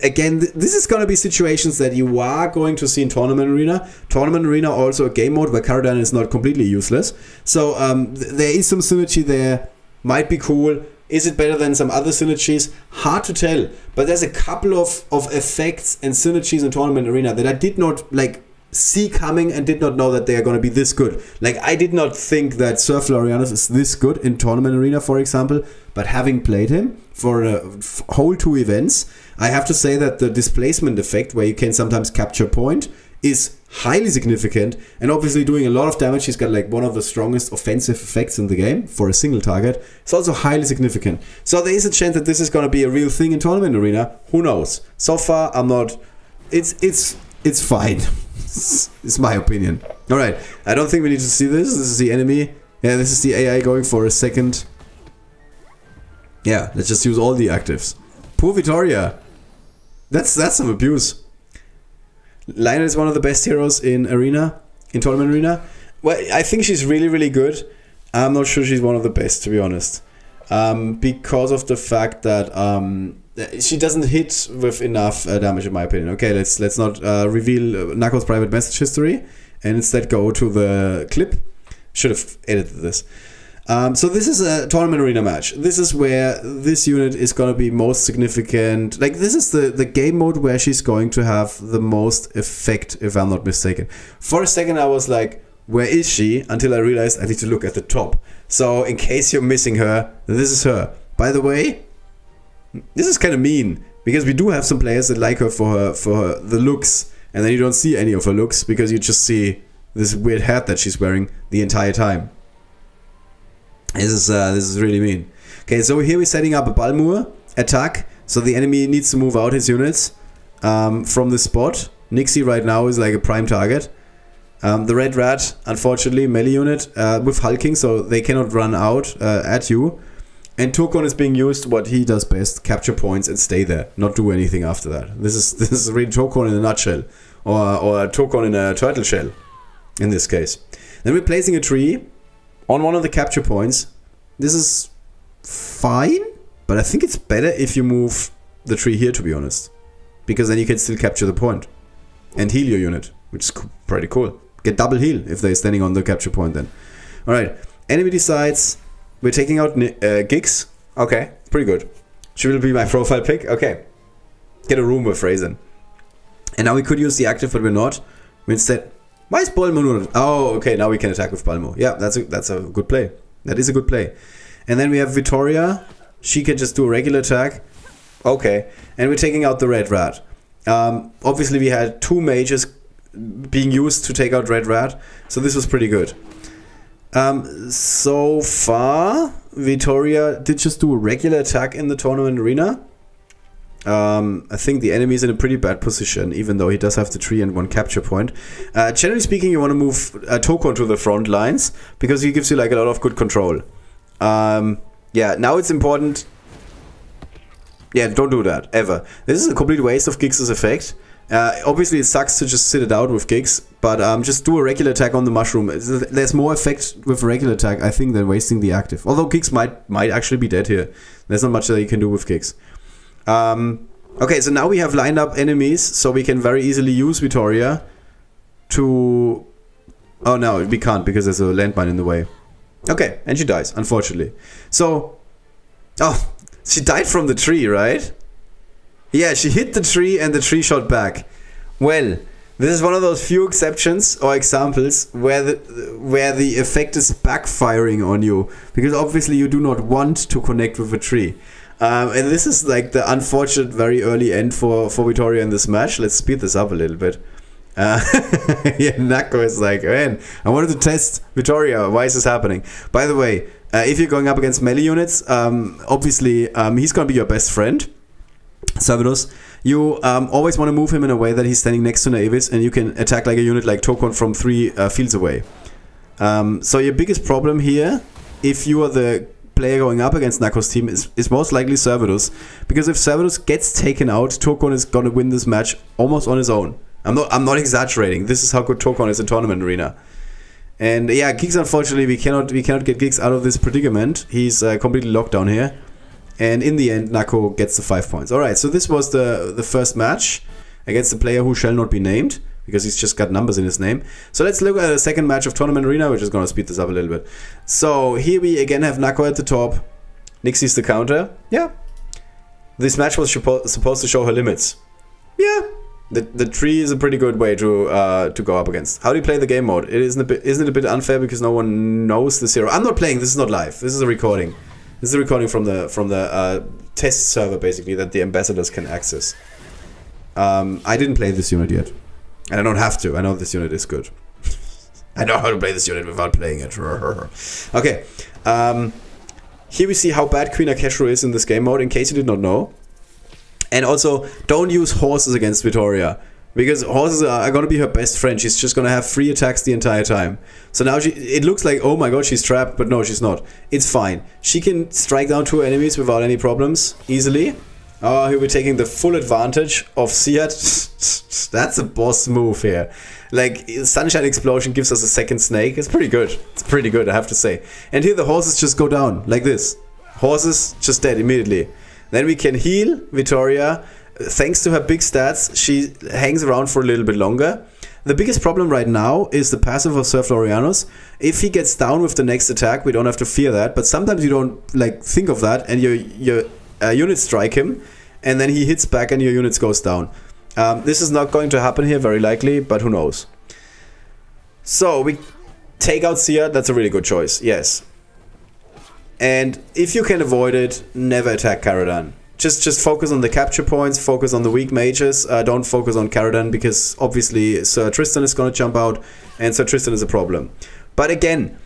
Speaker 1: again, this is going to be situations that you are going to see in Tournament Arena. Tournament Arena also a game mode where Caradan is not completely useless. So there is some synergy there, might be cool. Is it better than some other synergies? Hard to tell, but there's a couple of effects and synergies in Tournament Arena that I did not, like, see coming and did not know that they are going to be this good. Like, I did not think that Sir Florianus is this good in Tournament Arena, for example, but having played him for a whole 2 events, I have to say that the displacement effect, where you can sometimes capture point, is highly significant, and obviously doing a lot of damage. He's got like one of the strongest offensive effects in the game for a single target. It's also highly significant. So there is a chance that this is going to be a real thing in Tournament Arena. Who knows? So far, I'm not... It's fine. It's my opinion. Alright, I don't think we need to see this. This is the enemy. Yeah, this is the AI going for a second. Yeah, let's just use all the actives. Poor Vittoria. That's some abuse. Lionel is one of the best heroes in Tournament Arena. Well, I think she's really good. I'm not sure she's one of the best, to be honest. Because of the fact that she doesn't hit with enough damage, in my opinion. Okay, let's not reveal Nakko's private message history and instead go to the clip. Should have edited this. So this is a Tournament Arena match. This is where this unit is going to be most significant. Like, this is the game mode where she's going to have the most effect, if I'm not mistaken. For a second I was like, where is she? Until I realized I need to look at the top. So in case you're missing her, this is her. By the way, this is kind of mean, because we do have some players that like her for the looks, and then you don't see any of her looks because you just see this weird hat that she's wearing the entire time. This is really mean. Okay, so here we're setting up a Balmur attack, so the enemy needs to move out his units from the spot. Nixie right now is like a prime target. The Red Rat, unfortunately, melee unit with hulking, so they cannot run out at you. And Tokon is being used, what he does best, capture points and stay there, not do anything after that. This is really Tokon in a nutshell, or Tokon in a turtle shell, in this case. Then we're placing a tree on one of the capture points. This is fine, but I think it's better if you move the tree here, to be honest, because then you can still capture the point and heal your unit, which is pretty cool. Get double heal if they're standing on the capture point then. Alright, enemy decides we're taking out Giggs. Okay, pretty good. She will be my profile pick. Okay, get a room with Raisin. And now we could use the active, but we're not. We instead... Why is Balmo not... Oh, okay, now we can attack with Balmo. Yeah, that's a good play. That is a good play. And then we have Vittoria. She can just do a regular attack. Okay. And we're taking out the Red Rat. Obviously, we had 2 mages being used to take out Red Rat. So this was pretty good. So far, Vittoria did just do a regular attack in the Tournament Arena. I think the enemy is in a pretty bad position, even though he does have the tree and 1 capture point. Generally speaking, you want to move Tokon to the front lines, because he gives you like a lot of good control. Yeah, now it's important... Yeah, don't do that, ever. This is a complete waste of Giggs' effect, Obviously, it sucks to just sit it out with gigs, but just do a regular attack on the mushroom. There's more effect with a regular attack, I think, than wasting the active. Although gigs might actually be dead here. There's not much that you can do with gigs. Okay, so now we have lined up enemies, so we can very easily use Vittoria to... Oh, no, we can't, because there's a landmine in the way. Okay, and she dies, unfortunately. So... Oh, she died from the tree, right? Yeah, she hit the tree and the tree shot back. Well, this is one of those few exceptions or examples where the effect is backfiring on you, because obviously you do not want to connect with a tree. And this is like the unfortunate very early end for Vittoria in this match. Let's speed this up a little bit. Yeah, Nakko is like, man, I wanted to test Vittoria. Why is this happening? By the way, if you're going up against melee units, obviously he's going to be your best friend. Servidus, you always want to move him in a way that he's standing next to Navis, and you can attack like a unit like Tokon from 3 fields away. So your biggest problem here, if you are the player going up against Nakko's team, is most likely Servidus, because if Servidus gets taken out, Tokon is going to win this match almost on his own. I'm not exaggerating. This is how good Tokon is in Tournament Arena. And yeah, Giggs, unfortunately, we cannot get Giggs out of this predicament. He's completely locked down here. And in the end, Nakko gets the 5 points. Alright, so this was the first match against a player who shall not be named, because he's just got numbers in his name. So let's look at the second match of Tournament Arena, which is going to speed this up a little bit. So here we again have Nakko at the top. Nixie's the counter. Yeah. This match was supposed to show her limits. Yeah. The tree is a pretty good way to go up against. How do you play the game mode? Isn't it a bit unfair because no one knows the hero? I'm not playing. This is not live. This is a recording. This is a recording from the test server, basically, that the ambassadors can access. I didn't play this unit yet. And I don't have to. I know this unit is good. I know how to play this unit without playing it. Okay. Here we see how bad Queen Akeshru is in this game mode, in case you did not know. And also, don't use horses against Vittoria, because horses are going to be her best friend. She's just going to have free attacks the entire time. So now it looks like, oh my god, she's trapped, but no, she's not. It's fine. She can strike down 2 enemies without any problems, easily. Oh, here we're taking the full advantage of Siat. That's a boss move here. Like, Sunshine Explosion gives us a second snake. It's pretty good. It's pretty good, I have to say. And here the horses just go down, like this. Horses just dead immediately. Then we can heal Vittoria. Thanks to her big stats, she hangs around for a little bit longer. The biggest problem right now is the passive of Sir Florianus. If he gets down with the next attack, we don't have to fear that. But sometimes you don't think of that, and your units strike him, and then he hits back and your units goes down. This is not going to happen here, very likely, but who knows. So we take out Sia. That's a really good choice, yes. And if you can avoid it, never attack Caradan. Just focus on the capture points, focus on the weak mages, don't focus on Caradan, because obviously Sir Tristan is going to jump out, and Sir Tristan is a problem. But again,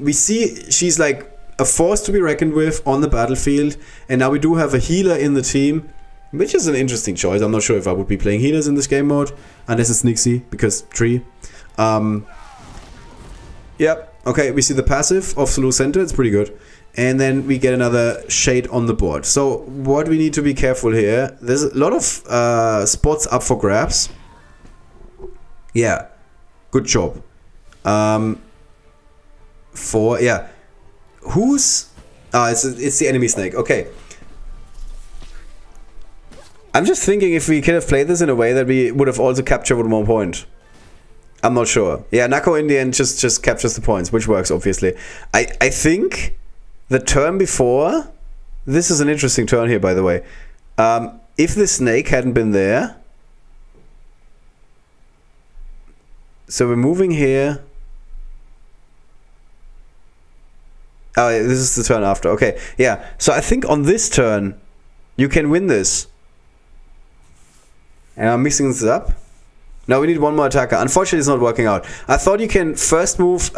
Speaker 1: we see she's like a force to be reckoned with on the battlefield, and now we do have a healer in the team, which is an interesting choice. I'm not sure if I would be playing healers in this game mode, unless it's Nixie, because tree. Yep, okay, we see the passive of Sulu Center, it's pretty good. And then we get another shade on the board. So what we need to be careful here, there's a lot of spots up for grabs. Yeah, good job. Who's... it's the enemy snake, okay. I'm just thinking if we could have played this in a way that we would have also captured 1 point. I'm not sure. Yeah, Nakko in the end just captures the points, which works, obviously. I think... The turn before, this is an interesting turn here, by the way. If the snake hadn't been there, so we're moving here. Oh, this is the turn after. Okay, yeah. So I think on this turn, you can win this. And I'm mixing this up. Now we need 1 more attacker. Unfortunately, it's not working out. I thought you can first move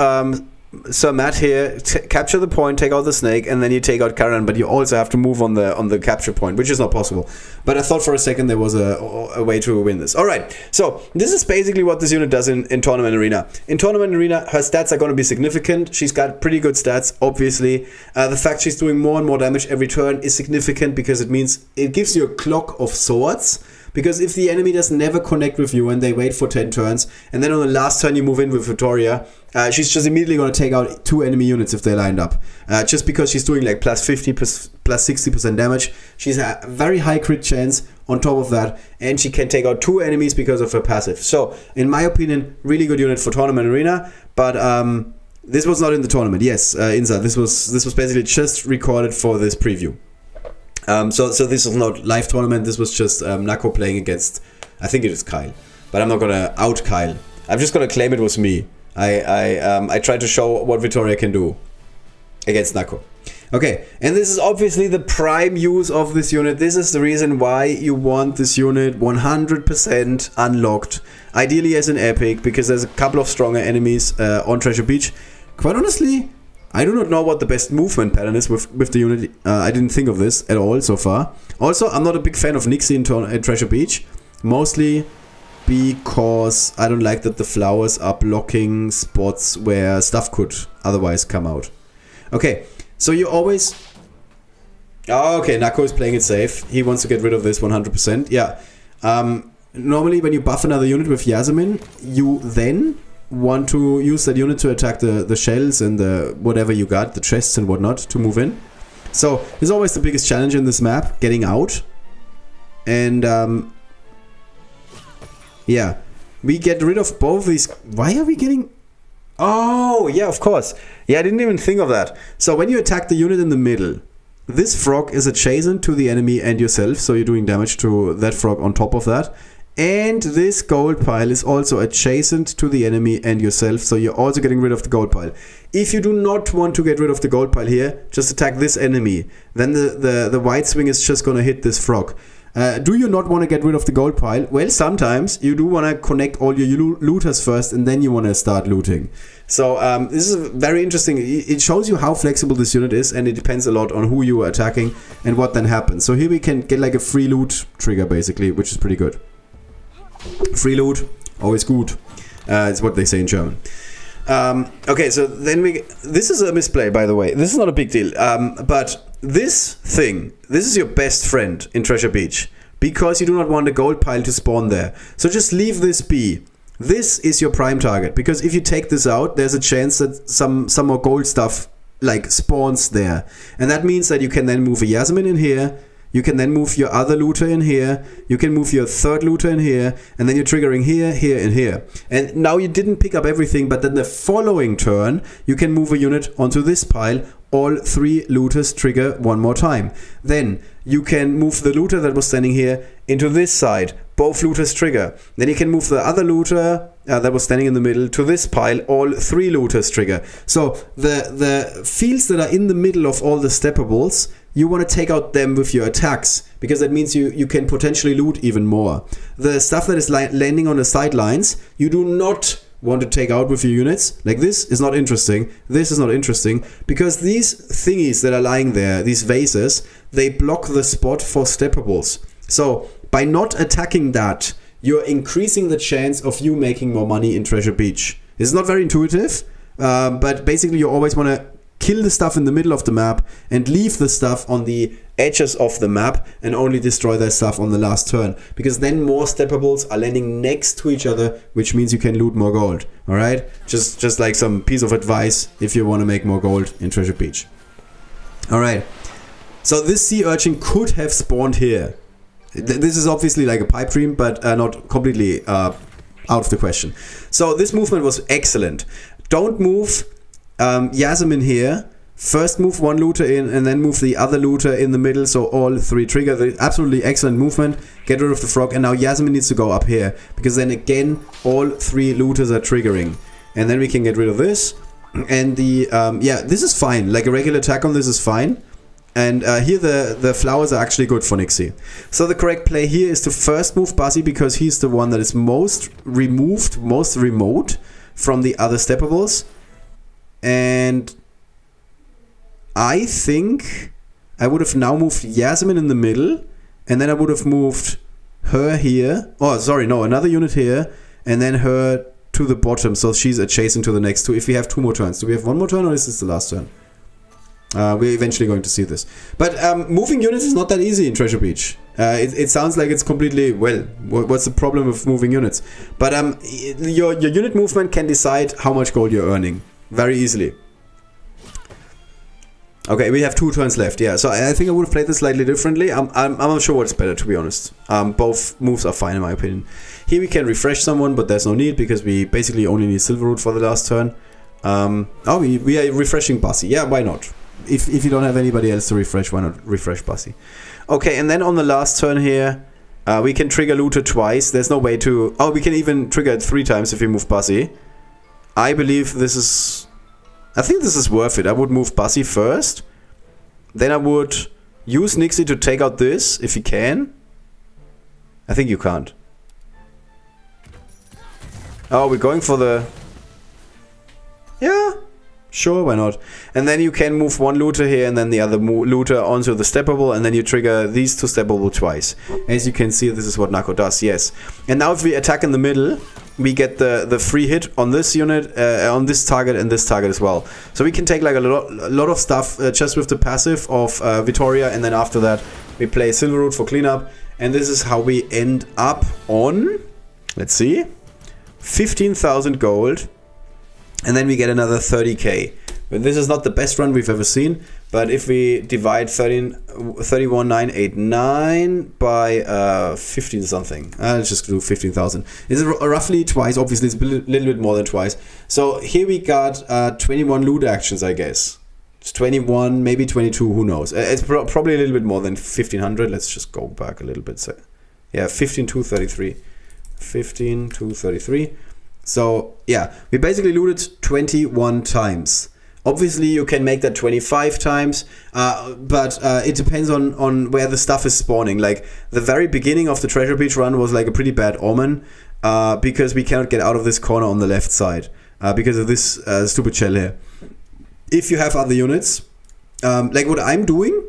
Speaker 1: Sir Matt here, capture the point, take out the snake, and then you take out Karen, but you also have to move on the capture point, which is not possible. But I thought for a second there was a way to win this. Alright, so this is basically what this unit does in Tournament Arena. In Tournament Arena, her stats are going to be significant. She's got pretty good stats, obviously. The fact she's doing more and more damage every turn is significant, because it means it gives you a clock of swords, Because if the enemy does never connect with you and they wait for 10 turns, and then on the last turn you move in with Vittoria, she's just immediately going to take out 2 enemy units if they're lined up. Just because she's doing like plus 50, plus 60% damage. She's a very high crit chance on top of that, and she can take out 2 enemies because of her passive. So, in my opinion, really good unit for Tournament Arena, but this was not in the tournament. Yes, Insa, this was basically just recorded for this preview. So this is not live tournament. This was just Nakko playing against, I think it is Kyle, but I'm not gonna out Kyle. I'm just gonna claim it was me. I tried to show what Vittoria can do against Nakko. Okay, and this is obviously the prime use of this unit. This is the reason why you want this unit 100% unlocked. Ideally as an epic, because there's a couple of stronger enemies on Treasure Beach. Quite honestly, I do not know what the best movement pattern is with the unit. I didn't think of this at all so far. Also, I'm not a big fan of Nixie in Treasure Beach. Mostly because I don't like that the flowers are blocking spots where stuff could otherwise come out. Okay, so you always... Oh, okay, Nakko is playing it safe. He wants to get rid of this 100%. Yeah. Normally, when you buff another unit with Yasmin, you then want to use that unit to attack the shells and the whatever you got, the chests and whatnot, to move in. So, it's always the biggest challenge in this map, getting out. And, yeah. We get rid of both these... Why are we getting... Oh, yeah, of course. Yeah, I didn't even think of that. So, when you attack the unit in the middle, this frog is adjacent to the enemy and yourself, so you're doing damage to that frog on top of that. And this gold pile is also adjacent to the enemy and yourself, so you're also getting rid of the gold pile. If you do not want to get rid of the gold pile here, just attack this enemy. Then the white swing is just going to hit this frog. Do you not want to get rid of the gold pile? Well, sometimes you do want to connect all your looters first, and then you want to start looting. So this is very interesting. It shows you how flexible this unit is, and it depends a lot on who you are attacking and what then happens. So here we can get like a free loot trigger, basically, which is pretty good. Free loot, always good. It's what they say in German. Okay, so then this is a misplay, by the way. This is not a big deal. But this is your best friend in Treasure Beach, because you do not want a gold pile to spawn there. So just leave this be. This is your prime target, because if you take this out, there's a chance that some more gold stuff like spawns there. And that means that you can then move a Yasmin in here. You can then move your other looter in here. You can move your third looter in here. And then you're triggering here, here, and here. And now you didn't pick up everything, but then the following turn, you can move a unit onto this pile. All 3 looters trigger one more time. Then you can move the looter that was standing here into this side. Both looters trigger. Then you can move the other looter that was standing in the middle to this pile. All 3 looters trigger. So the fields that are in the middle of all the steppables, you want to take out them with your attacks, because that means you can potentially loot even more. The stuff that is landing on the sidelines, you do not want to take out with your units. Like this is not interesting. This is not interesting, because these thingies that are lying there, these vases, they block the spot for steppables. So by not attacking that, you're increasing the chance of you making more money in Treasure Beach. It's not very intuitive, but basically you always want to kill the stuff in the middle of the map and leave the stuff on the edges of the map and only destroy their stuff on the last turn, because then more steppables are landing next to each other, which means you can loot more gold. All right, just like some piece of advice if you want to make more gold in Treasure Beach. All right, so this sea urchin could have spawned here. This is obviously like a pipe dream, but not completely out of the question. So this movement was excellent. Don't move Yasmin here. First move one looter in, and then move the other looter in the middle, so all 3 trigger. The absolutely excellent movement. Get rid of the frog, and now Yasmin needs to go up here, because then again all 3 looters are triggering. And then we can get rid of this. And the yeah, this is fine. Like a regular attack on this is fine. And here the flowers are actually good for Nixie. So the correct play here is to first move Buzzy, because he's the one that is most removed, most remote from the other steppables. And I think I would have now moved Yasmin in the middle, and then I would have moved her here. Oh, sorry, no, another unit here, and then her to the bottom, so she's adjacent to the next 2. If we have 2 more turns. Do we have 1 more turn, or is this the last turn? We're eventually going to see this. But moving units is not that easy in Treasure Beach. It sounds like it's completely, well, what's the problem with moving units? But your unit movement can decide how much gold you're earning very easily. Okay, we have 2 turns left, yeah. So I think I would have played this slightly differently. I'm not sure what's better, to be honest. Both moves are fine, in my opinion. Here we can refresh someone, but there's no need, because we basically only need Silverroot for the last turn. We are refreshing Bussy. Yeah, why not? If you don't have anybody else to refresh, why not refresh Bussy? Okay, and then on the last turn here, we can trigger Looter twice. There's no way to... Oh, we can even trigger it 3 times if we move Bussy. I believe this is... I think this is worth it. I would move Bussy first. Then I would use Nixie to take out this, if you can. I think you can't. Oh, we're going for the... Yeah, sure, why not? And then you can move 1 Looter here and then the other Looter onto the steppable, and then you trigger these 2 steppable twice. As you can see, this is what Nakko does, yes. And now if we attack in the middle, we get the free hit on this unit, on this target and this target as well. So we can take like a lot of stuff just with the passive of Vittoria, and then after that we play Silverroot for cleanup. And this is how we end up on, let's see, 15,000 gold. And then we get another 30k. But this is not the best run we've ever seen, but if we divide 31,989 by 15 something, let's just do 15,000. This is roughly twice, obviously it's a little bit more than twice. So here we got 21 loot actions, I guess. It's 21, maybe 22, who knows. It's probably a little bit more than 1,500. Let's just go back a little bit. So, yeah, 15,233. 15,233. So, yeah, we basically looted 21 times. Obviously, you can make that 25 times, but it depends on where the stuff is spawning. Like, the very beginning of the Treasure Beach run was like a pretty bad omen, because we cannot get out of this corner on the left side, because of this stupid shell here. If you have other units, like what I'm doing,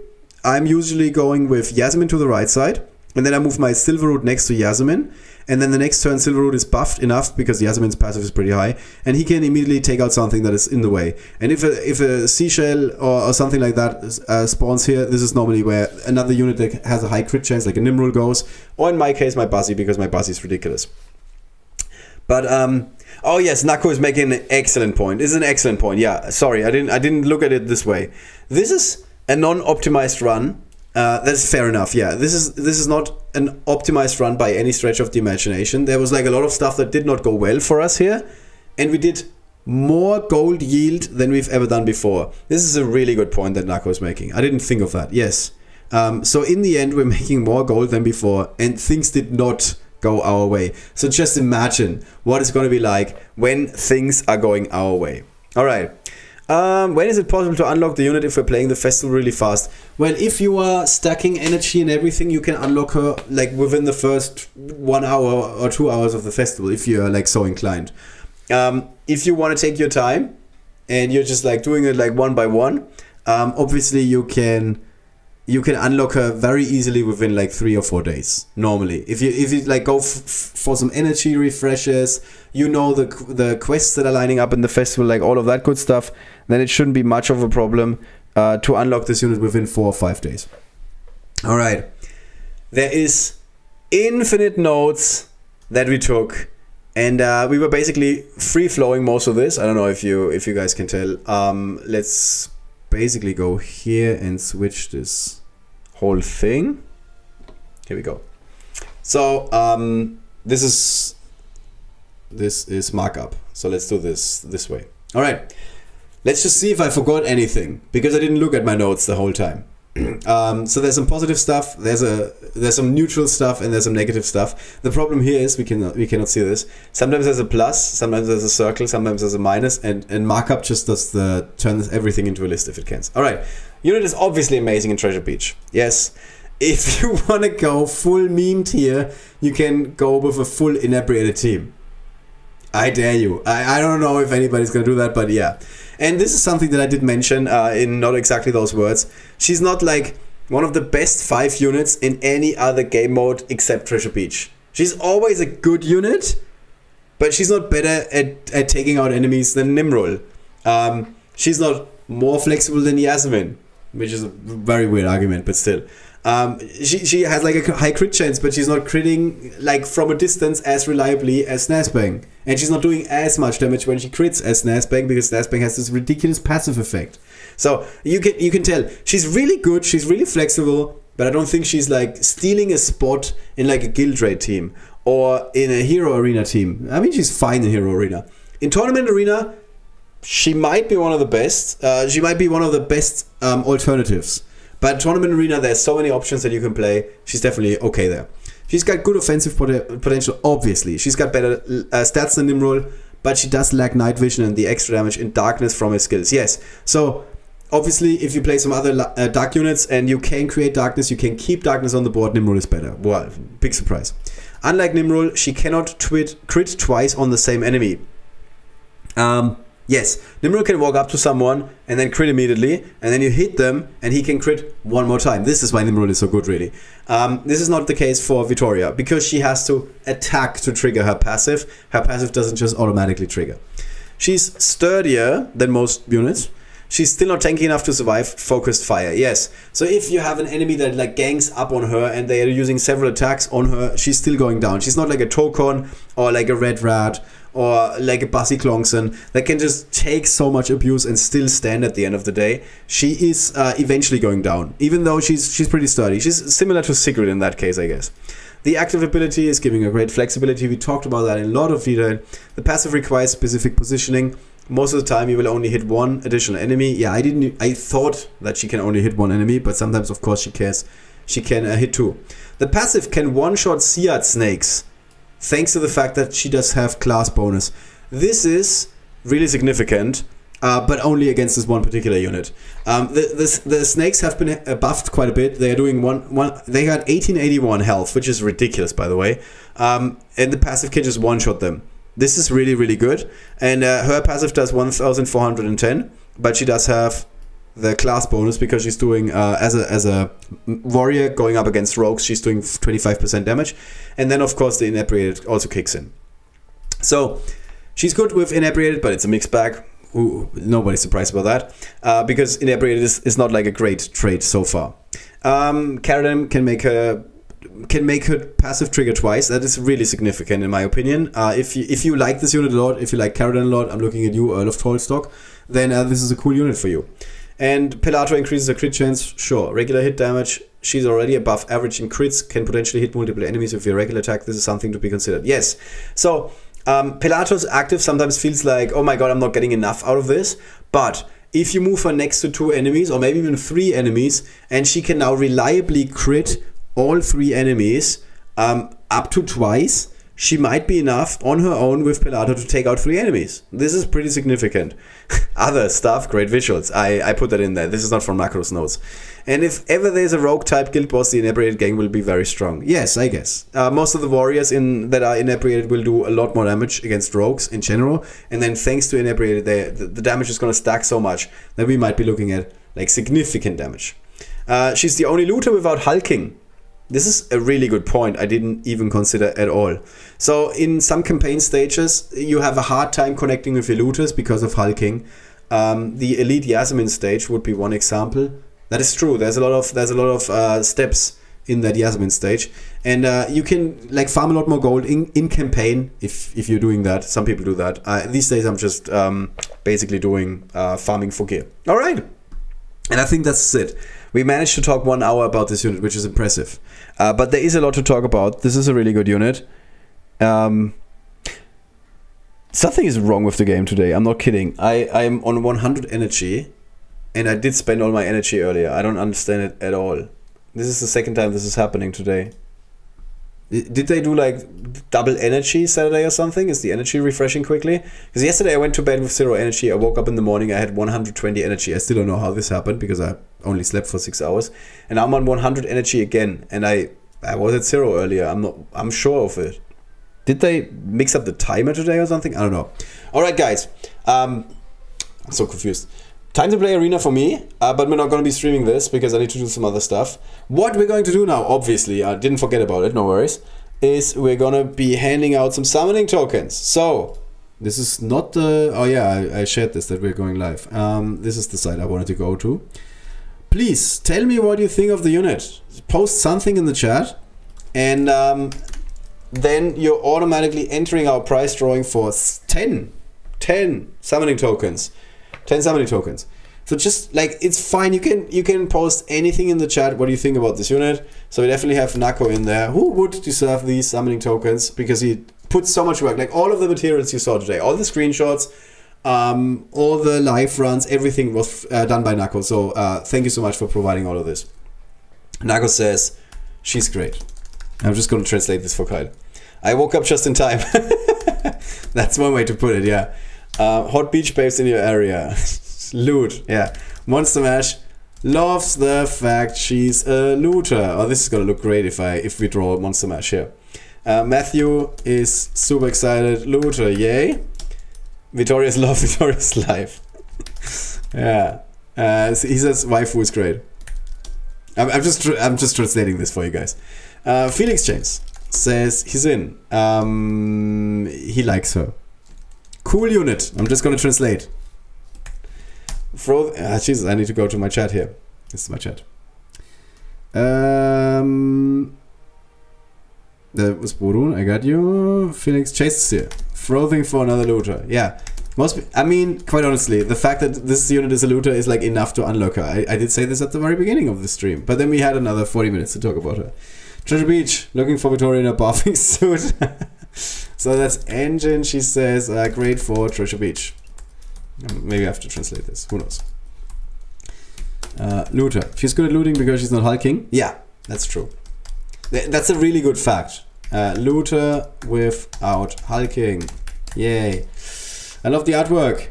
Speaker 1: I'm usually going with Yasmin to the right side, and then I move my Silverroot next to Yasmin. And then the next turn, Silverroot is buffed enough because Yasmin's passive is pretty high, and he can immediately take out something that is in the way. And if a seashell or something like that spawns here, this is normally where another unit that has a high crit chance, like a Nimrul, goes. Or in my case, my Bussy, because my Bussy is ridiculous. But oh yes, Nakko is making an excellent point. This is an excellent point. Yeah, sorry, I didn't look at it this way. This is a non-optimized run. That's fair enough, yeah. This is not an optimized run by any stretch of the imagination. There was like a lot of stuff that did not go well for us here, and we did more gold yield than we've ever done before. This is a really good point that Nakko is making. I didn't think of that, yes. So in the end, we're making more gold than before, and things did not go our way. So just imagine what it's going to be like when things are going our way. All right. When is it possible to unlock the unit if we're playing the festival really fast? Well, if you are stacking energy and everything, you can unlock her like within the first 1 hour or 2 hours of the festival, if you're like so inclined. If you want to take your time and you're just like doing it like one by one, obviously you can unlock her very easily within like 3 or 4 days normally. If you like go for some energy refreshes, you know the quests that are lining up in the festival, like all of that good stuff, then it shouldn't be much of a problem to unlock this unit within 4 or 5 days. All right, there is infinite nodes that we took, and we were basically free flowing most of this. I don't know if you guys can tell. Let's basically go here and switch this whole thing. Here we go. So this is markup. So let's do this way. All right. Let's just see if I forgot anything, because I didn't look at my notes the whole time. So there's some positive stuff, there's some neutral stuff, and there's some negative stuff. The problem here is we cannot see this. Sometimes there's a plus, sometimes there's a circle, sometimes there's a minus, and markup just does turns everything into a list if it can. All right, unit is obviously amazing in Treasure Beach. Yes, if you want to go full memed here, you can go with a full inebriated team. I dare you. I don't know if anybody's gonna do that, but yeah. And this is something that I did mention in not exactly those words. She's not like one of the best 5 units in any other game mode except Treasure Beach. She's always a good unit, but she's not better at taking out enemies than Nimrul. She's not more flexible than Yasmin, which is a very weird argument, but still. She has like a high crit chance, but she's not critting like from a distance as reliably as Snazbang. And she's not doing as much damage when she crits as Snazbang, because Snazbang has this ridiculous passive effect. So you can tell she's really good, she's really flexible, but I don't think she's like stealing a spot in like a guild raid team or in a hero arena team. I mean, she's fine in hero arena. In tournament arena, she might be one of the best. She might be one of the best alternatives. But tournament arena, there's so many options that you can play. She's definitely okay there. She's got good offensive potential, obviously. She's got better stats than Nimrul, but she does lack night vision and the extra damage in darkness from her skills. Yes, so obviously if you play some other dark units and you can create darkness, you can keep darkness on the board, Nimrul is better. Well, big surprise. Unlike Nimrul, she cannot crit twice on the same enemy. Yes, Nimrul can walk up to someone and then crit immediately, and then you hit them and he can crit one more time. This is why Nimrul is so good, really. This is not the case for Vittoria, because she has to attack to trigger her passive. Her passive doesn't just automatically trigger. She's sturdier than most units. She's still not tanky enough to survive focused fire. Yes, so if you have an enemy that like gangs up on her and they are using several attacks on her, she's still going down. She's not like a Tokon or like a Red Rat or like a Bassi Klongson that can just take so much abuse and still stand at the end of the day. She is eventually going down, even though she's pretty sturdy. She's similar to Sigrid in that case, I guess. The active ability is giving her great flexibility. We talked about that in a lot of detail. The passive requires specific positioning. Most of the time you will only hit one additional enemy. Yeah, I thought that she can only hit one enemy, but sometimes of course she can hit two. The passive can one-shot Seared snakes, thanks to the fact that she does have class bonus. This is really significant, but only against this one particular unit. The snakes have been buffed quite a bit. They are doing they got 1881 health, which is ridiculous, by the way. And the passive can just one-shot them. This is really, really good. And her passive does 1410, but she does have the class bonus because she's doing, as a warrior going up against rogues, she's doing 25% damage. And then, of course, the inebriated also kicks in. So, she's good with inebriated, but it's a mixed bag. Ooh, nobody's surprised about that, because inebriated is not like a great trait so far. Caradem can make her passive trigger twice. That is really significant in my opinion. If you like this unit a lot, if you like Caradem a lot, I'm looking at you, Earl of Tollstock, then this is a cool unit for you. And Pelato increases her crit chance, sure. Regular hit damage, she's already above average in crits, can potentially hit multiple enemies with your regular attack. This is something to be considered. Yes, so Pelato's active sometimes feels like, oh my god, I'm not getting enough out of this, but if you move her next to 2 enemies, or maybe even 3 enemies, and she can now reliably crit all 3 enemies up to twice, she might be enough on her own with Pelato to take out 3 enemies. This is pretty significant. Other stuff, great visuals. I put that in there. This is not from Macro's notes. And if ever there's a rogue type guild boss, the inebriated gang will be very strong. Yes, I guess. Most of the warriors that are inebriated will do a lot more damage against rogues in general. And then thanks to inebriated, the damage is going to stack so much that we might be looking at like significant damage. She's the only looter without hulking. This is a really good point I didn't even consider at all. So in some campaign stages, you have a hard time connecting with your looters because of hulking. The Elite Yasmin stage would be one example. That is true. There's a lot of steps in that Yasmin stage, and you can like farm a lot more gold in campaign if you're doing that. Some people do that. These days I'm just basically doing farming for gear. All right, and I think that's it. We managed to talk 1 hour about this unit, which is impressive. But there is a lot to talk about. This is a really good unit. Something is wrong with the game today. I'm not kidding. I'm on 100 energy, and I did spend all my energy earlier. I don't understand it at all. This is the second time this is happening today. Did they do like double energy Saturday or something? Is the energy refreshing quickly? Because yesterday I went to bed with 0 energy. I woke up in the morning, I had 120 energy. I still don't know how this happened because I only slept for 6 hours. And I'm on 100 energy again. And I was at 0 earlier. I'm sure of it. Did they mix up the timer today or something? I don't know. Alright guys. I'm so confused. Time to play Arena for me, but we're not going to be streaming this because I need to do some other stuff. What we're going to do now, obviously, I didn't forget about it, no worries, is we're going to be handing out some summoning tokens. So, This is not the... Oh yeah, I shared this, that we're going live. This is the site I wanted to go to. Please, tell me what you think of the unit. Post something in the chat. And then you're automatically entering our prize drawing for 10 summoning tokens. 10 summoning tokens. So just like, it's fine. You can post anything in the chat. What do you think about this unit? So we definitely have Nakko in there. Who would deserve these summoning tokens? Because he put so much work. Like all of the materials you saw today, all the screenshots, all the live runs, everything was done by Nakko. So thank you so much for providing all of this. Nakko says, she's great. I'm just going to translate this for Kyle. I woke up just in time. That's one way to put it, yeah. Hot beach babes in your area. Loot, yeah. Monster Mash loves the fact she's a looter. Oh, this is gonna look great if we draw Monster Mash here. Matthew is super excited. Looter, yay. Vittoria's love, Vittoria's life. Yeah. He says waifu is great. I'm just translating this for you guys. Felix James says he's in. He likes her. Cool unit. I'm just gonna translate. Jesus, I need to go to my chat here. This is my chat. That was Borun. I got you. Felix Chase is here. Frothing for another looter. Yeah. I mean, quite honestly, the fact that this unit is a looter is like enough to unlock her. I did say this at the very beginning of the stream, but then we had another 40 minutes to talk about her. Treasure Beach, looking for Vittoria in a bathing suit. So that's Engine, she says, great for Treasure Beach. Maybe I have to translate this, who knows. Looter, she's good at looting because she's not hulking. Yeah, that's true. That's a really good fact. Looter without hulking. Yay. I love the artwork.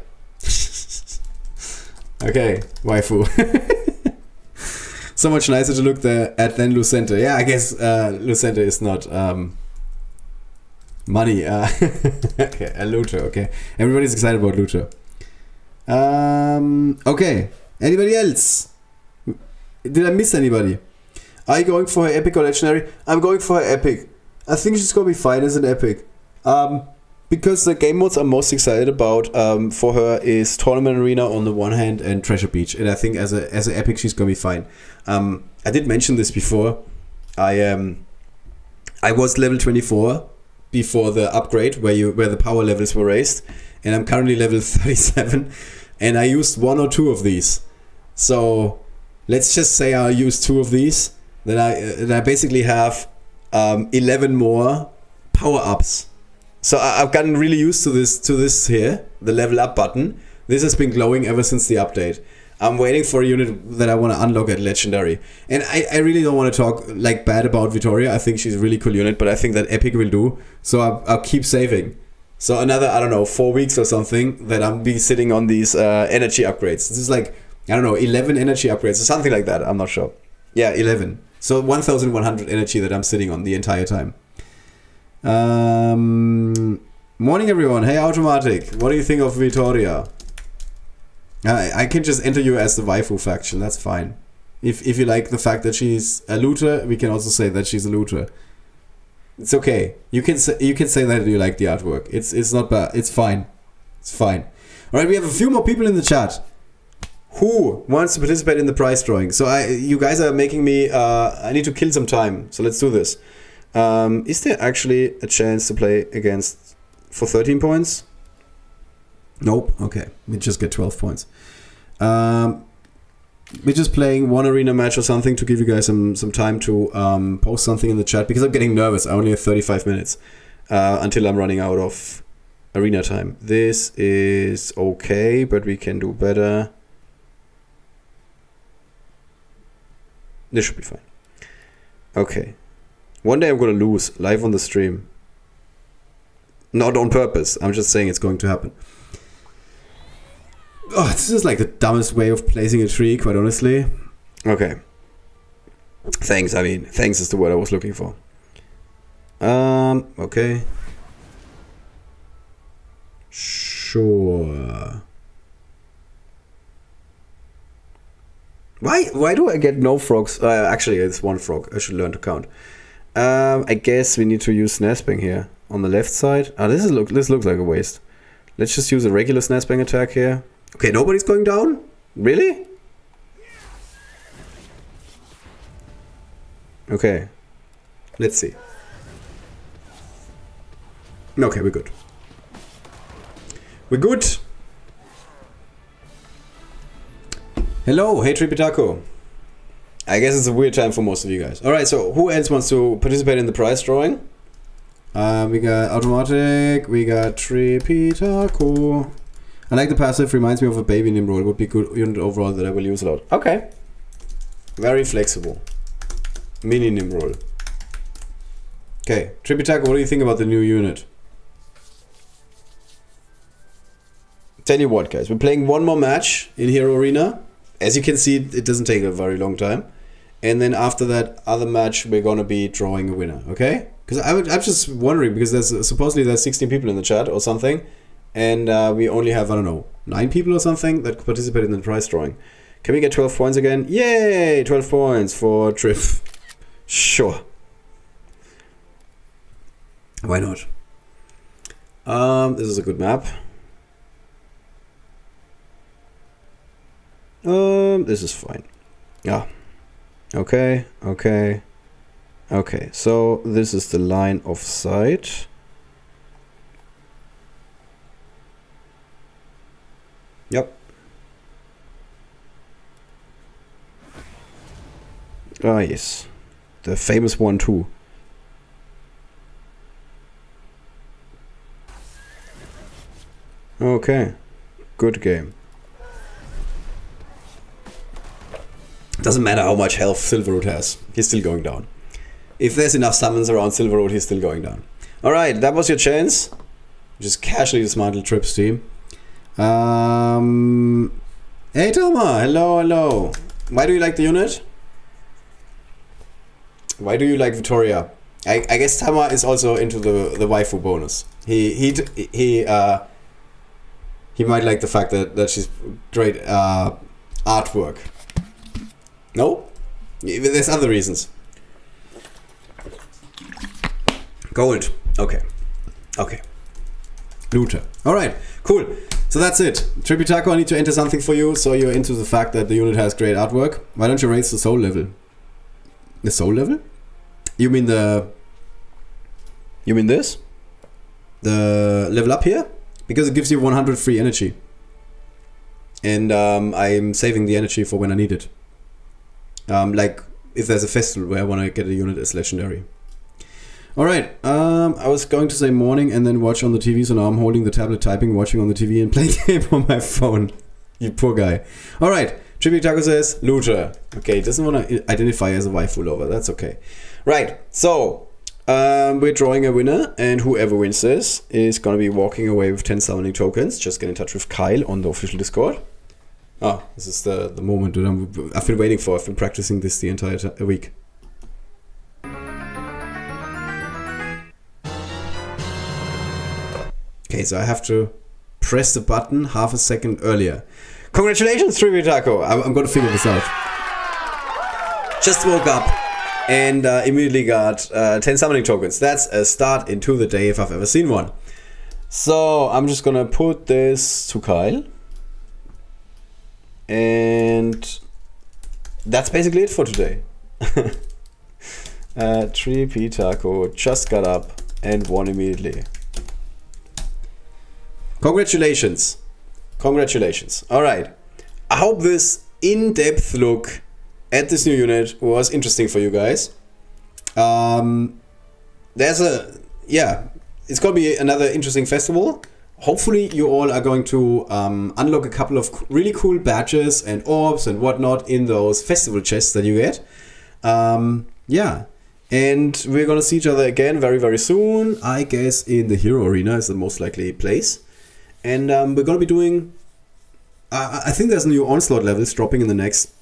Speaker 1: Okay, waifu. So much nicer to look there at than Lucente. Yeah, I guess Lucente is not money. Okay, a looter. Okay, everybody's excited about looter. Okay, anybody else? Did I miss anybody? Are you going for her epic or legendary? I'm going for her epic. I think she's gonna be fine as an epic. Because the game modes I'm most excited about for her is Tournament Arena on the one hand and Treasure Beach, and I think as an epic she's gonna be fine. I did mention this before. I was level 24 before the upgrade where the power levels were raised, and I'm currently level 37, and I used 1 or 2 of these. So let's just say I used 2 of these, then I basically have 11 more power ups. So I've gotten really used to this here, the level up button. This has been glowing ever since the update. I'm waiting for a unit that I want to unlock at legendary. And I really don't want to talk like bad about Vittoria. I think she's a really cool unit, but I think that epic will do. So I'll keep saving. So another, I don't know, 4 weeks or something that I'll be sitting on these energy upgrades. This is like, I don't know, 11 energy upgrades or something like that. I'm not sure. Yeah, 11. So 1,100 energy that I'm sitting on the entire time. Morning everyone. Hey Automatic, what do you think of Vittoria? I can just enter you as the waifu faction, that's fine. If you like the fact that she's a looter, we can also say that she's a looter. It's okay. You can say that you like the artwork. It's not bad. It's fine. It's fine. Alright, we have a few more people in the chat. Who wants to participate in the prize drawing? So you guys are making me I need to kill some time. So let's do this. Is there actually a chance to play against for 13 points? Nope. Okay, we just get 12 points. We're just playing one arena match or something to give you guys some time to post something in the chat, because I'm getting nervous. I only have 35 minutes until I'm running out of arena time. This is okay, but we can do better. This should be fine. Okay. One day I'm gonna lose live on the stream. Not on purpose. I'm just saying it's going to happen. Oh, this is like the dumbest way of placing a tree, quite honestly. Okay. Thanks, thanks is the word I was looking for. Okay. Sure. Why do I get no frogs? Actually, it's 1 frog. I should learn to count. I guess we need to use Nesping here on the left side. This looks like a waste. Let's just use a regular Snazbang attack here. Okay, nobody's going down? Really? Okay. Let's see. Okay, we're good. We're good. Hello, hey Tripitako. I guess it's a weird time for most of you guys. Alright, so who else wants to participate in the prize drawing? We got Automatic, we got Tripitako. I like the passive, reminds me of a baby Nimrod. Would be good unit overall that I will use a lot. Okay. Very flexible. Mini Nimrod. Okay, Tripitako, what do you think about the new unit? Tell you what, guys, we're playing one more match in Hero Arena. As you can see, it doesn't take a very long time. And then after that other match, we're gonna be drawing a winner, okay? Because I'm just wondering, because there's supposedly 16 people in the chat or something, and we only have, I don't know, 9 people or something that participated in the prize drawing. Can we get 12 points again? Yay! 12 points for Trip. Sure. Why not? This is a good map. This is fine. Yeah. Okay, okay. Okay, so this is the line of sight. Yep. Ah, yes. The famous 1-2. Okay. Good game. Doesn't matter how much health Silverwood has. He's still going down. If there's enough summons around Silverwood, he's still going down. Alright, that was your chance. Just casually dismantle Trip's team. Hey Toma! Hello, hello. Why do you like the unit? Why do you like Vittoria? I guess Tama is also into the waifu bonus. He might like the fact that she's great artwork. No? There's other reasons. Gold. Okay. Okay. Looter. Alright, cool. So that's it. Tripitako, I need to enter something for you, so you're into the fact that the unit has great artwork. Why don't you raise the soul level? The soul level? You mean the... You mean this? The level up here? Because it gives you 100 free energy. And I'm saving the energy for when I need it. Like, if there's a festival where I want to get a unit as legendary. Alright, I was going to say morning and then watch on the TV, so now I'm holding the tablet typing, watching on the TV and playing game on my phone. You poor guy. Alright, Tripitako says, Looter. Okay, doesn't want to identify as a waifu lover, that's okay. Right, so, we're drawing a winner, and whoever wins this is gonna be walking away with 10 summoning tokens. Just get in touch with Kyle on the official Discord. Oh, this is the moment that I've been waiting for. I've been practicing this the entire week. Okay, so I have to press the button half a second earlier. Congratulations, Tripitako! I'm gonna figure this out. Just woke up and immediately got 10 summoning tokens. That's a start into the day if I've ever seen one. So I'm just gonna put this to Kyle. And that's basically it for today. Tripitako just got up and won immediately. Congratulations. Congratulations. Alright. I hope this in-depth look at this new unit was interesting for you guys. There's a... Yeah, it's gonna be another interesting festival. Hopefully you all are going to unlock a couple of really cool badges and orbs and whatnot in those festival chests that you get. Yeah. And we're gonna see each other again very, very soon. I guess in the Hero Arena is the most likely place. And we're gonna be doing... I think there's new Onslaught levels dropping in the next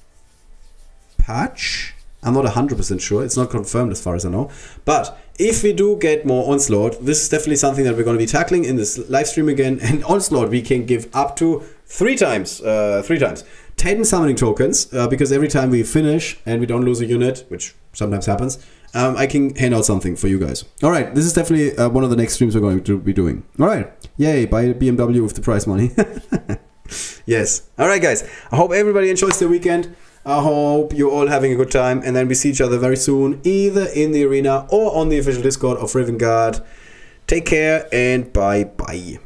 Speaker 1: patch. I'm not 100% sure. It's not confirmed as far as I know. But if we do get more Onslaught, this is definitely something that we're going to be tackling in this live stream again. And Onslaught we can give up to 3 times. 10 summoning tokens, because every time we finish and we don't lose a unit, which sometimes happens, I can hand out something for you guys. All right, this is definitely one of the next streams we're going to be doing. All right, yay, buy a BMW with the prize money. Yes. All right, guys. I hope everybody enjoys the weekend. I hope you're all having a good time, and then we see each other very soon, either in the arena or on the official Discord of Rivengard. Take care and bye-bye.